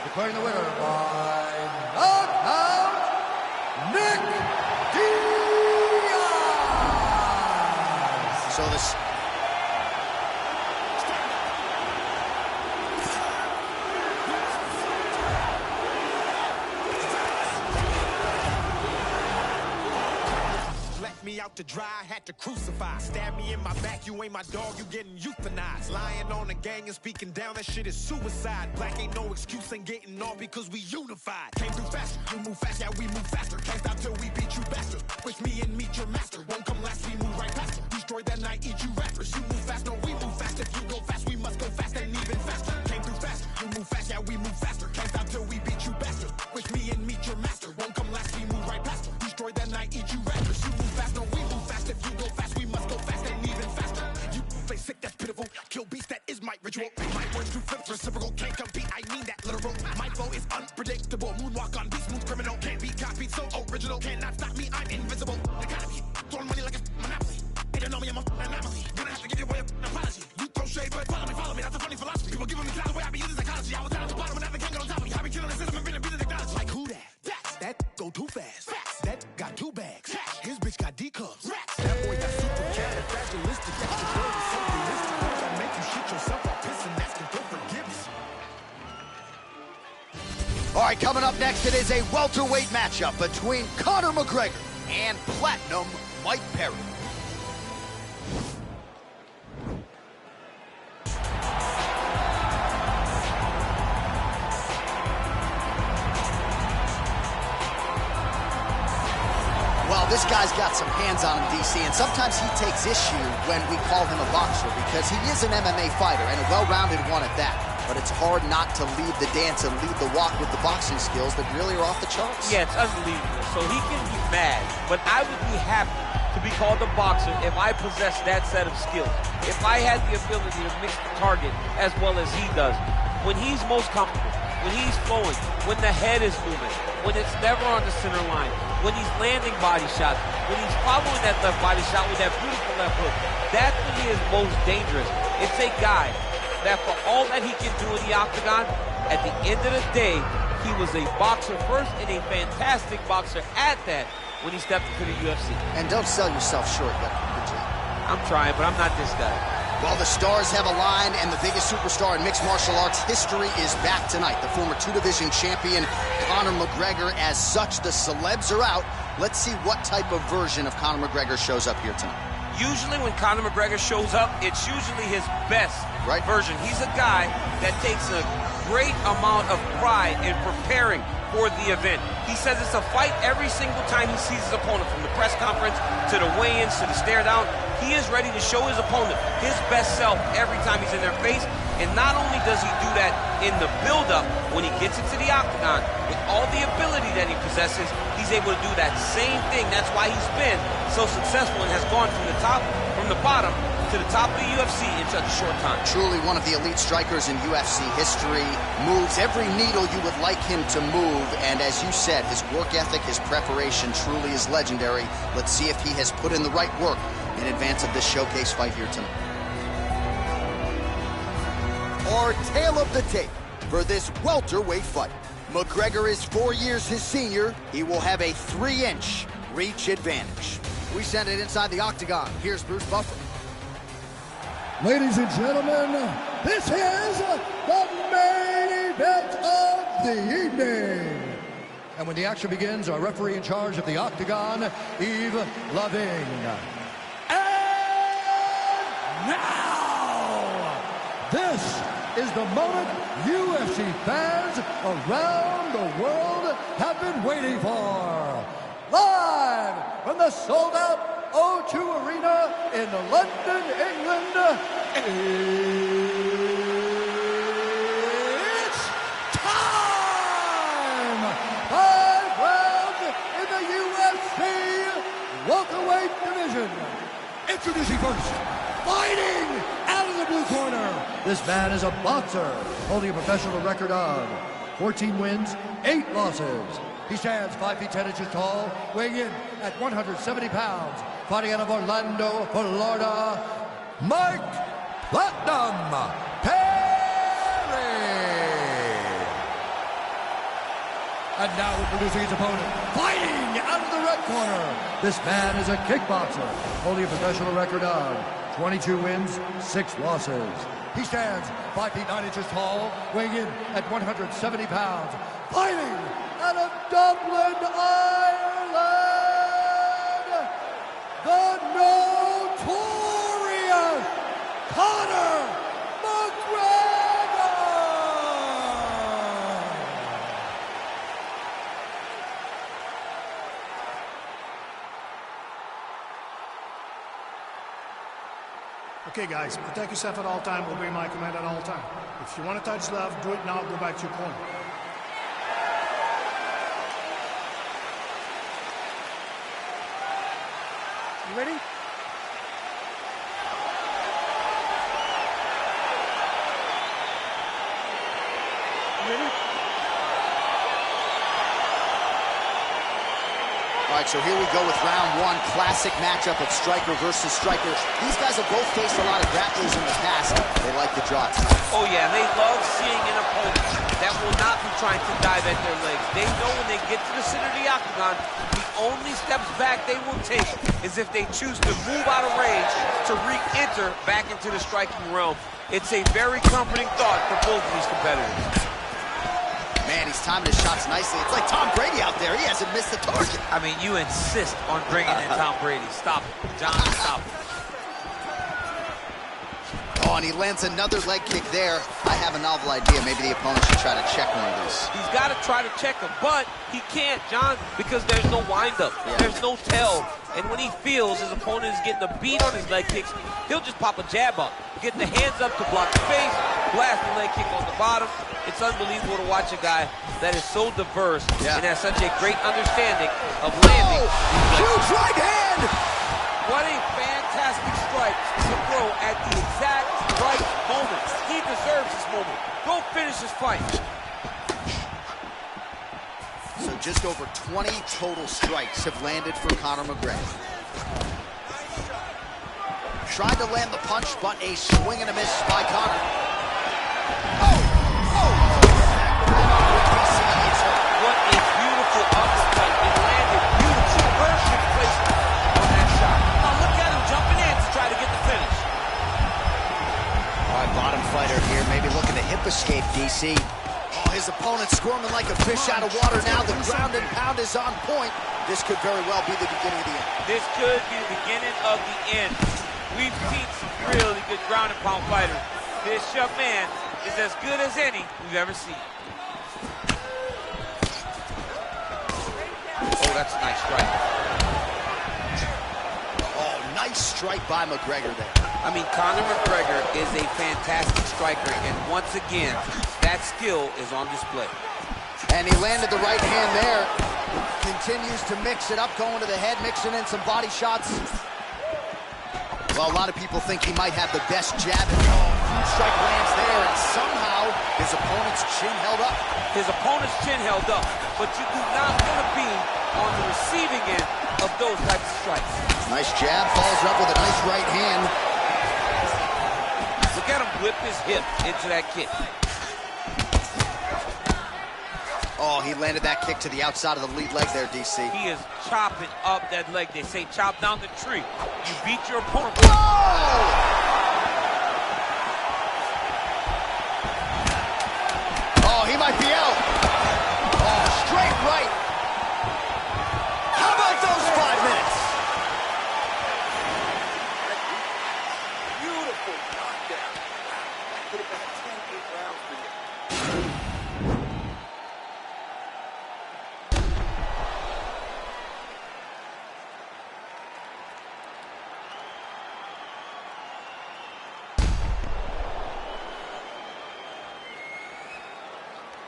Declaring the winner by knockout, Nick Diaz! So this... Me out to dry, had to crucify. Stab me in my back, you ain't my dog, you getting euthanized. Lying on the gang and speaking down, that shit is suicide. Black ain't no excuse, ain't getting off because we unified. Came through faster, you move fast, yeah we move faster. Can't stop till we beat you bastard. Push me and meet your master. Won't come last, we move right past. Destroy that night, eat you rappers. You move fast, no we move fast. If you go fast, we must go fast and even faster. Came through faster, you move fast, yeah we move faster. Can't stop till we beat you bastard. Push me and meet your master. Won't come last, we move right past. Destroy that night, eat you rappers. You move fast, no we move fast. If you go fast, we must go fast and even faster. You play sick, that's pitiful. Kill beast, that is my ritual. My words to flip reciprocal. Can't compete, I mean that literal. My flow is unpredictable. Moonwalk on beat, smooth criminal. Can't be copied, so original. Cannot stop me, I'm invisible. Economy, throwing money like a monopoly. They don't know me, I'm an anomaly. Gonna have to give you away an apology. You throw shade, but follow me. That's a funny philosophy. People giving me clout the way I be using psychology. I was down at the bottom and now they can't get on top of me. I be killing the system and been abusing technology. Like who that? That go too fast. That got 2 bags. His bitch got D cups. That boy got super califragilistic. Extra dirty, so realistic. Don't make you shit yourself off pissing, asking for forgiveness. All right, coming up next, it is a welterweight matchup between Conor McGregor and Platinum Mike Perry. Well, this guy's got some hands on him, DC, and sometimes he takes issue when we call him a boxer because he is an MMA fighter and a well-rounded one at that. but it's hard not to lead the dance and lead the walk with the boxing skills that really are off the charts. Yeah, it's unbelievable. So he can be mad, but I would be happy to be called a boxer if I possessed that set of skills. If I had the ability to mix the target as well as he does. When he's most comfortable, when he's flowing, when the head is moving, when it's never on the center line, when he's landing body shots, when he's following that left body shot with that beautiful left hook, that's when he is most dangerous. It's a guy that for all that he can do in the octagon, at the end of the day, he was a boxer first and a fantastic boxer at that when he stepped into the UFC. And don't sell yourself short yet. Good job. I'm trying, but I'm not this guy. Well, the stars have aligned, and the biggest superstar in mixed martial arts history is back tonight. The former two-division champion, Conor McGregor. As such, the celebs are out. Let's see what type of version of Conor McGregor shows up here tonight. Usually when Conor McGregor shows up, it's usually his best version. He's a guy that takes a great amount of pride in preparing for the event. He says it's a fight every single time he sees his opponent, from the press conference to the weigh-ins to the stare down. He is ready to show his opponent his best self every time he's in their face. And not only does he do that in the build-up, when he gets into the octagon, with all the ability that he possesses, he's able to do that same thing. That's why he's been so successful and has gone from the bottom to the top of the UFC in such a short time. Truly one of the elite strikers in UFC history. Moves every needle you would like him to move. And as you said, his work ethic, his preparation truly is legendary. Let's see if he has put in the right work in advance of this showcase fight here tonight. Our tale of the tape for this welterweight fight. McGregor is 4 years his senior. He will have a 3-inch reach advantage. We send it inside the octagon. Here's Bruce Buffer. Ladies and gentlemen, this is the main event of the evening. And when the action begins, our referee in charge of the octagon, Yves Lavigne. And now, this is the moment UFC fans around the world have been waiting for. Live from the sold-out O2 Arena in London, England, it's time! 5 rounds in the UFC welterweight division. Introducing first, fighting out of the blue corner. This man is a boxer, holding a professional record of 14 wins, 8 losses. He stands 5 feet 10 inches tall, weighing in at 170 pounds. Fighting out of Orlando, Florida, Mike Platinum Perry. And now introducing his opponent, fighting out of the red corner. This man is a kickboxer, holding a professional record of 22 wins, 6 losses. He stands 5 feet 9 inches tall, weighing in at 170 pounds. Fighting out of Dublin, Ireland, the notorious Conor McGregor! Okay, guys, protect yourself at all time. Obey my command at all time. If you want to touch left, do it now. Go back to your corner. You ready? You ready? All right, so here we go with round one. Classic matchup of striker versus striker. These guys have both faced a lot of grapplers in the past. They like the draw tonight. Oh yeah, they love seeing an opponent that will not be trying to dive at their legs. They know when they get to the center of the octagon, the only steps back they will take is if they choose to move out of range to re-enter back into the striking realm. It's a very comforting thought for both of these competitors. Man, he's timing his shots nicely. It's like Tom Brady out there. He hasn't missed the target. I mean, you insist on bringing in Tom Brady. Stop it. John, stop it. Oh, and he lands another leg kick there. I have a novel idea. Maybe the opponent should try to check one of these. He's got to try to check him, but he can't, John, because there's no windup. There's no tell. And when he feels his opponent is getting a beat on his leg kicks, he'll just pop a jab up, get the hands up to block the face, blast the leg kick on the bottom. It's unbelievable to watch a guy that is so diverse and has such a great understanding of landing. Huge right hand! What a fantastic strike to throw at the exact right moment. He deserves this moment. Go finish this fight. So just over 20 total strikes have landed for Conor McGregor. Tried to land the punch, but a swing and a miss by Conor. What a beautiful uppercut. It landed beautiful. Perfect placement on that shot. Oh, look at him jumping in to try to get the finish. All right, bottom fighter here, maybe looking to hip escape, DC. Oh, his opponent squirming like a fish out of water now. The ground and pound is on point. This could very well be the beginning of the end. This could be the beginning of the end. We've seen some really good ground and pound fighters. This young man is as good as any we've ever seen. Oh, that's a nice strike. Oh, nice strike by McGregor there. I mean, Conor McGregor is a fantastic striker, and once again, that skill is on display. And he landed the right hand there. Continues to mix it up, going to the head, mixing in some body shots. Well, a lot of people think he might have the best jab. Huge strike lands there, and somehow his opponent's chin held up. His opponent's chin held up, but you do not want to be on the receiving end of those types of strikes. Nice jab, follows up with a nice right hand. Look at him whip his hip into that kick. Oh, he landed that kick to the outside of the lead leg there, DC. He is chopping up that leg. They say chop down the tree. You beat your opponent. Whoa! Oh, he might be out. Oh, straight right. How about those 5 minutes? Beautiful knockdown. That could have been a 10-8 round for you.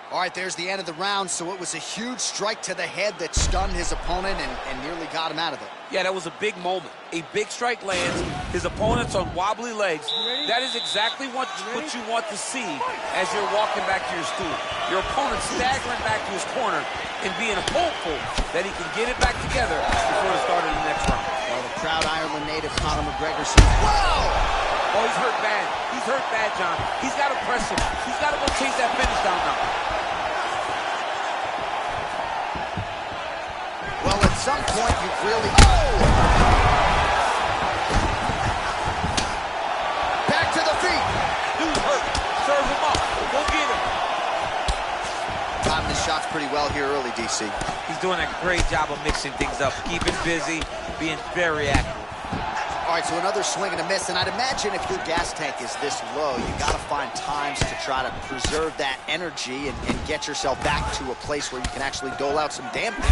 All right, there's the end of the round, so it was a huge strike to the head that stunned his opponent and nearly got him out of it. Yeah, that was a big moment. A big strike lands. His opponent's on wobbly legs. That is exactly what you want to see as you're walking back to your stool. Your opponent staggering back to his corner and being hopeful that he can get it back together before the start of the next round. Well, the proud Ireland native Conor McGregor says, whoa! Oh, he's hurt bad. He's hurt bad, John. He's got to press him. He's got to go chase that finish down now. Well, at some point, you've really... Back to the feet! Dude's hurt. Serve him up. Go get him. Timing his shots pretty well here early, DC. He's doing a great job of mixing things up, keeping busy, being very active. All right, so another swing and a miss, and I'd imagine if your gas tank is this low, you got to find times to try to preserve that energy and get yourself back to a place where you can actually dole out some damage.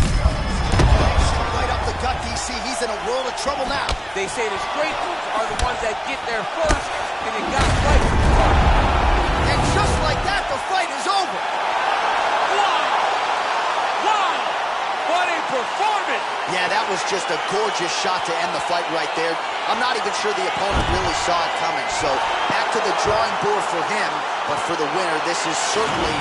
Right up the gut, DC. He's in a world of trouble now. They say the straight moves are the ones that get there first, and it got right from the start. And just like that, the fight is over. Wow! What a performance! Yeah, that was just a gorgeous shot to end the fight right there. I'm not even sure the opponent really saw it coming. So back to the drawing board for him, but for the winner, this is certainly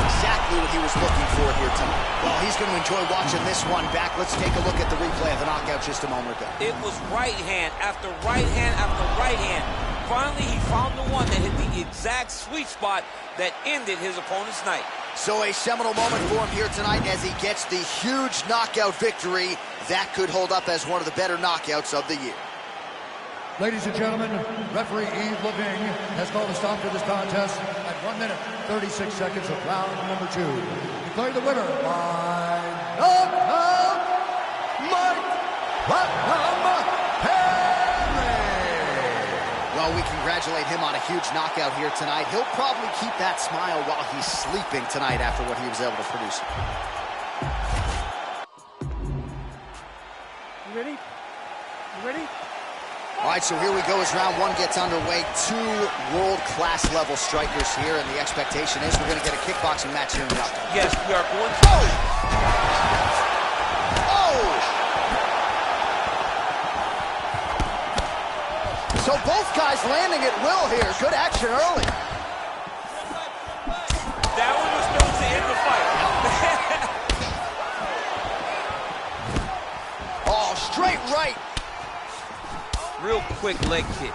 exactly what he was looking for here tonight. Well, he's going to enjoy watching this one back. Let's take a look at the replay of the knockout just a moment ago. It was right hand after right hand after right hand. Finally, he found the one that hit the exact sweet spot that ended his opponent's night. So a seminal moment for him here tonight as he gets the huge knockout victory. That could hold up as one of the better knockouts of the year. Ladies and gentlemen, referee Yves Leving has called a stop to this contest at 1 minute, 36 seconds of round number 2. Declaring the winner by knockout, Mike Henry. Well, we congratulate him on a huge knockout here tonight. He'll probably keep that smile while he's sleeping tonight after what he was able to produce. You ready? ready? All right, so here we go as round one gets underway. Two world-class level strikers here, and the expectation is we're going to get a kickboxing match here in the octagon. Yes, we are going to. So both guys landing at will here. Good action early. That one was supposed to end the fight. Oh, straight right. Real quick leg kick.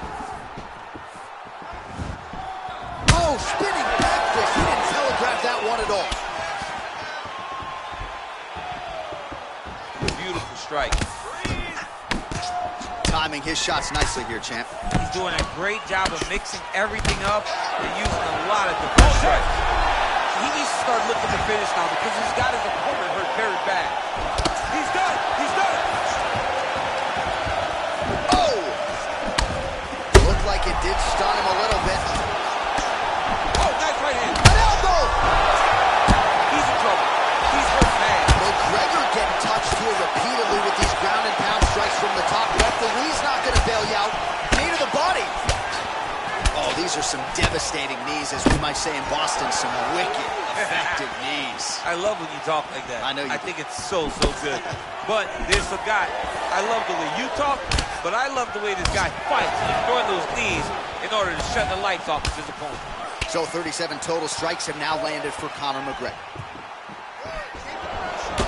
Oh, spinning back fist. He didn't telegraph that one at all. Beautiful strike. Timing his shots nicely here, champ. He's doing a great job of mixing everything up and using a lot of different strikes. He needs to start looking to finish now because he's got his opponent hurt very bad. He's done. He's done. Oh! Looked like it did stun him a little bit. Oh, nice right hand. An elbow! He's in trouble. He's hurt bad. McGregor getting touched here repeatedly with these ground and pound strikes from the top. Referee's not going to bail you out. Knee to the body. Oh, these are some devastating knees, as we might say in Boston, some wicked, effective knees. I love when you talk like that. I know you I do. think it's so good. But there's a guy. I love the way you talk, but I love the way this guy fights. He's throwing those knees in order to shut the lights off of his opponent. So 37 total strikes have now landed for Conor McGregor.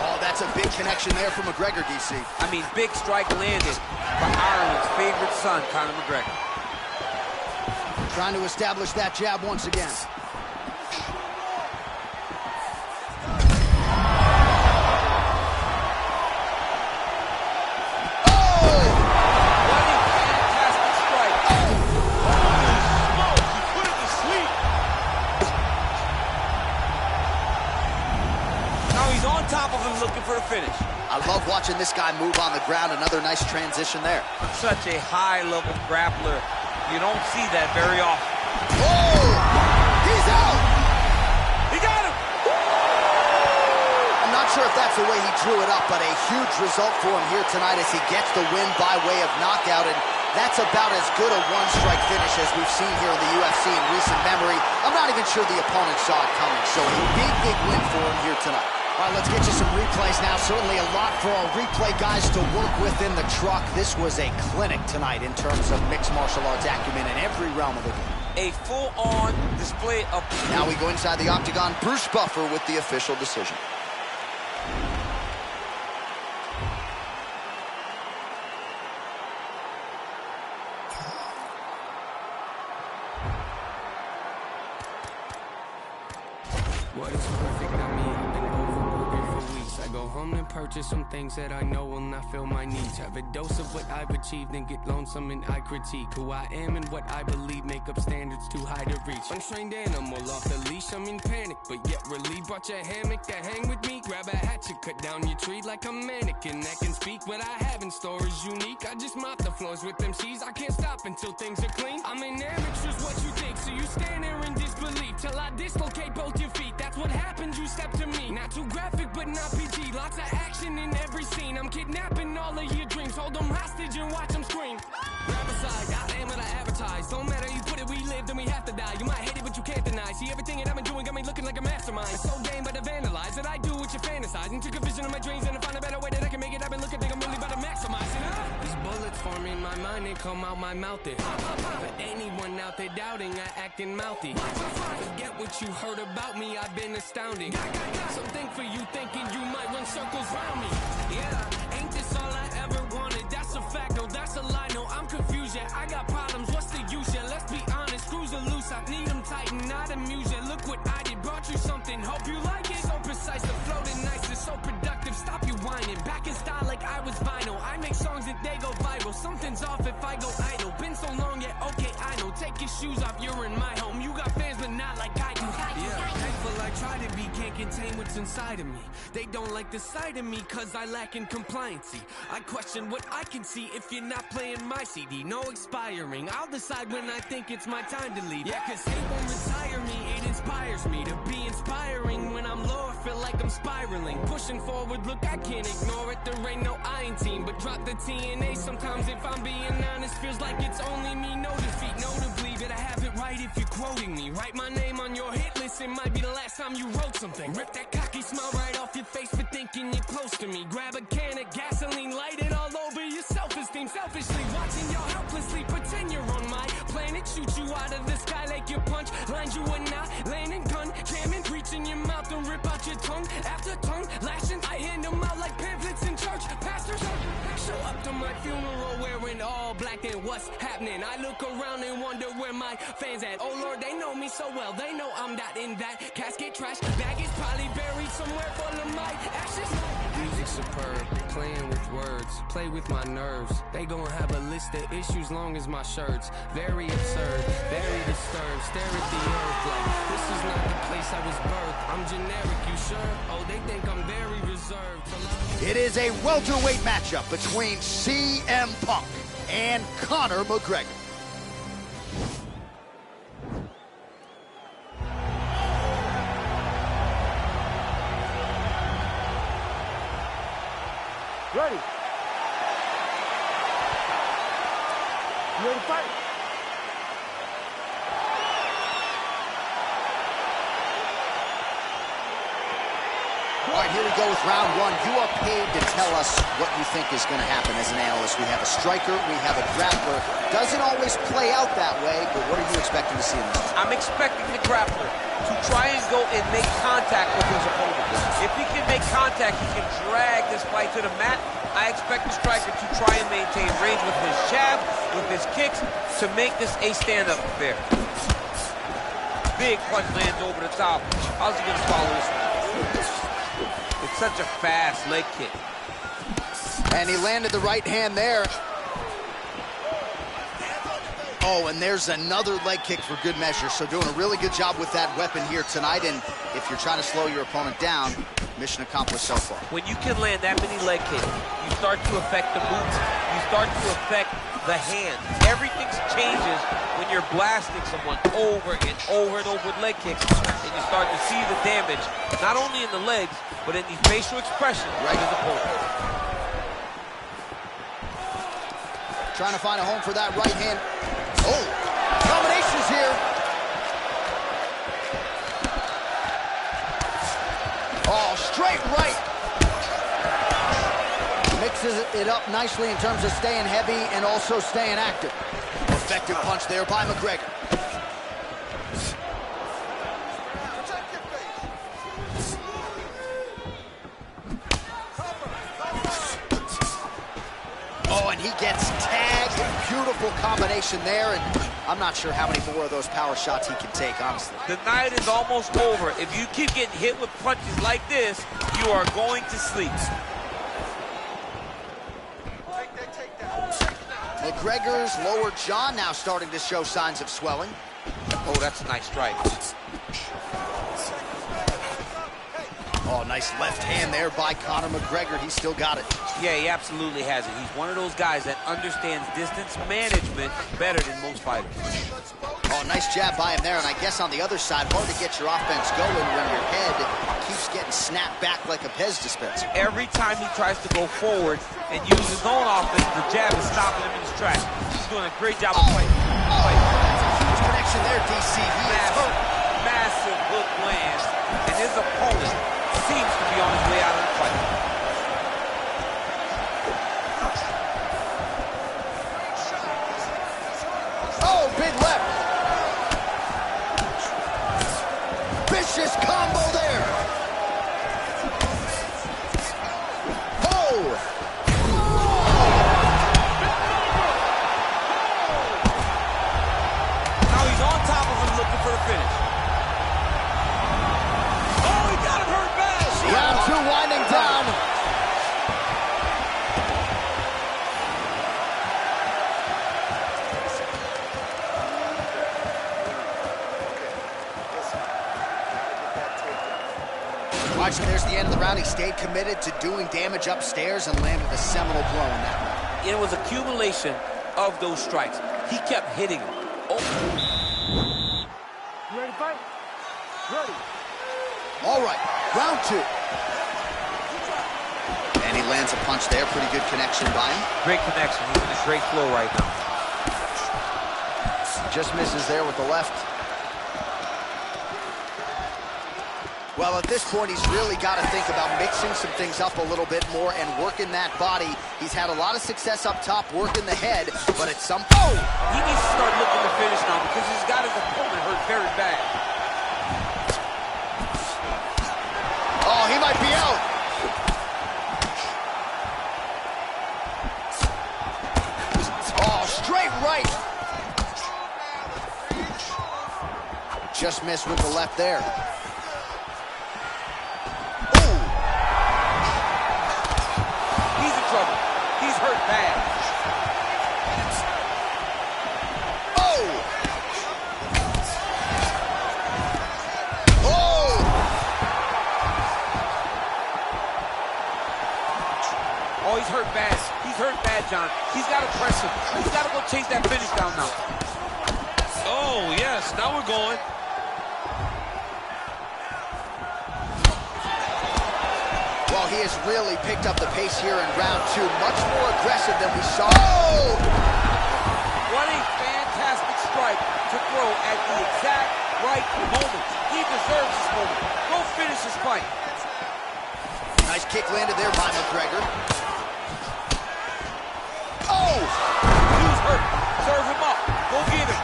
Oh, that's a big connection there for McGregor, DC. I mean, big strike landed by Ireland's favorite son, Conor McGregor. Trying to establish that jab once again. Looking for the finish. I love watching this guy move on the ground. Another nice transition there. Such a high-level grappler. You don't see that very often. Oh! He's out! He got him! I'm not sure if that's the way he drew it up, but a huge result for him here tonight as he gets the win by way of knockout, and that's about as good a one-strike finish as we've seen here in the UFC in recent memory. I'm not even sure the opponent saw it coming, so a big win for him here tonight. All right, let's get you some replays now. Certainly a lot for our replay guys to work with in the truck. This was a clinic tonight in terms of mixed martial arts acumen in every realm of the game. A full-on display of... Now we go inside the octagon. Bruce Buffer with the official decision. What is perfect? I mean, I've been overworking for weeks. I go home and purchase some things that I know will not fill my needs. Have a dose of what I've achieved and get lonesome and I critique who I am and what I believe make up standards too high to reach. Untrained animal off the leash, I'm in panic, but yet relieved. Brought your hammock to hang with me. Grab a hatchet, cut down your tree like a mannequin that can speak. What I have in store is unique. I just mop the floors with them C's. I can't stop until things are clean. I'm an amateur's what you think, so you stand there in disbelief till I dislocate both your feet. That's what happens, you step to me. Not too graphic, but not PG. Lots of action in every scene. I'm kidnapping all of your dreams. Hold them hostage and watch them scream. Grab aside, I am what I advertise. Don't matter, you put it, we live, then we have to die. You might hate it, but you can't deny. See, everything that I've been doing got me looking like a mastermind. It's so game, but I vandalize that I do what you fantasize. And took a vision of my dreams and I find a better way that I can make it. I've been looking, think I'm really about to maximize it. These bullets form in my mind and come out my mouth. It. For anyone out there doubting, I acting mouthy. Forget what you heard about me, I've been astounding. Something for you thinking you might run circles round me. Yeah, ain't this all I ever wanted? That's a fact, no, that's a lie. No, I'm confused, yeah, I got problems. What's the use? Yeah, let's be honest. Screws are loose, I need them tighten, not amuse. Yeah, look what I did, brought you something. Hope you like it. So precise, the floating nice is so productive. Stop you whining, back in style like I was vinyl. I make songs and they go viral. Something's off if I go idle. Been so long, yeah, okay, I know. Take your shoes off, you're in my home. You got fans, but not like I do. Yeah, thankful I try to be, can't contain what's inside of me. They don't like the sight of me, cause I lack in compliancy. I question what I can see if you're not playing my CD. No expiring, I'll decide when I think it's my time to leave. Yeah, cause hate won't retire me, it inspires me to be inspiring when I'm lower. feel like I'm spiraling. Pushing forward, look, I can't ignore it. There ain't no I in team, but drop the TNA. Sometimes if I'm being honest, feels like it's only me. No defeat, notably that I have it right if you're quoting me. Write my name on your hit list, it might be the last time you wrote something. Rip that cocky smile right off your face for thinking you're close to me. Grab a can of gasoline, light it all over your self-esteem. Selfishly watching y'all helplessly pretend you're on my planet. Shoot you out of the sky like your punch lines. You are not landing gun jamming, reaching your mouth and rip out your tongue after tongue lashing. I hand them out like pamphlets in church. Pastors show up to my funeral wearing all black. Then what's happening? I look around and wonder where my fans at. Oh Lord, they know me so well. They know I'm not in that casket. Trash bag is probably buried somewhere full of my ashes. Music superb, playing with words, play with my nerves. They gon' have a list of issues long as my shirts. Very absurd, very disturbed. Stare at the earth like this is not the place I was birthed. I'm generic, you sure? Oh, they think I'm very reserved. It is a welterweight matchup between CM Punk and Conor McGregor. Ready. You ready to fight? All right, here we go with round one. You are paid to tell us what you think is going to happen as an analyst. We have a striker, we have a grappler. Doesn't always play out that way, but what are you expecting to see in this? I'm expecting the grappler to try and go and make contact with his opponent. If he can make contact, he can drag this fight to the mat. I expect the striker to try and maintain range with his jab, with his kicks, to make this a stand-up affair. Big punch lands over the top. How's he going to follow this one? It's such a fast leg kick. And he landed the right hand there. Oh, and there's another leg kick for good measure. So doing a really good job with that weapon here tonight. And if you're trying to slow your opponent down, mission accomplished so far. When you can land that many leg kicks, you start to affect the movement. You start to affect the hand. Everything changes when you're blasting someone over and over and over with leg kicks. And you start to see the damage, not only in the legs, but in the facial expression right as opponent. Trying to find a home for that right hand. Oh, combinations here. Oh, straight right. Mixes it up nicely in terms of staying heavy and also staying active. Effective punch there by McGregor. Oh, and he gets tagged. Beautiful combination there, and I'm not sure how many more of those power shots he can take, honestly. The night is almost over. If you keep getting hit with punches like this, you are going to sleep. McGregor's lower jaw now starting to show signs of swelling. Oh, that's a nice strike. Oh, nice left hand there by Conor McGregor. He's still got it. Yeah, he absolutely has it. He's one of those guys that understands distance management better than most fighters. Oh, nice jab by him there. And I guess on the other side, hard to get your offense going when your head keeps getting snapped back like a Pez dispenser. Every time he tries to go forward and use his own offense, the jab is stopping him in his tracks. He's doing a great job of fighting. Huge connection there, DC. He is hurt. Massive hook lands, and his opponent seems to be on his way out of the fight. Oh, big left. Vicious combo there. Oh. Now he's on top of him looking for the finish. Oh, he got him hurt bad. Round two winding down. Watch, there's the end of the round. He stayed committed to doing damage upstairs and landed a seminal blow in that round. It was accumulation of those strikes. He kept hitting him. Oh. You ready to fight? Ready. All right, round 2. And he lands a punch there. Pretty good connection by him. Great connection. He's in a great flow right now. Just misses there with the left. Well, at this point, he's really got to think about mixing some things up a little bit more and working that body. He's had a lot of success up top, working the head, but at some point... Oh! He needs to start looking to finish now because he's got his opponent hurt very bad. Oh, he might be out. Oh, straight right. Just missed with the left there. He's hurt bad. Oh! Oh! Oh, he's hurt bad. He's hurt bad, John. He's got to press him. He's got to go chase that finish down now. Oh, yes. Now we're going. Well, he has really picked up the pace here in round 2. Much more aggressive than we saw. Oh! What a fantastic strike to throw at the exact right moment. He deserves this moment. Go finish his fight. Nice kick landed there by McGregor. Oh! He's hurt. Serve him up. Go get him.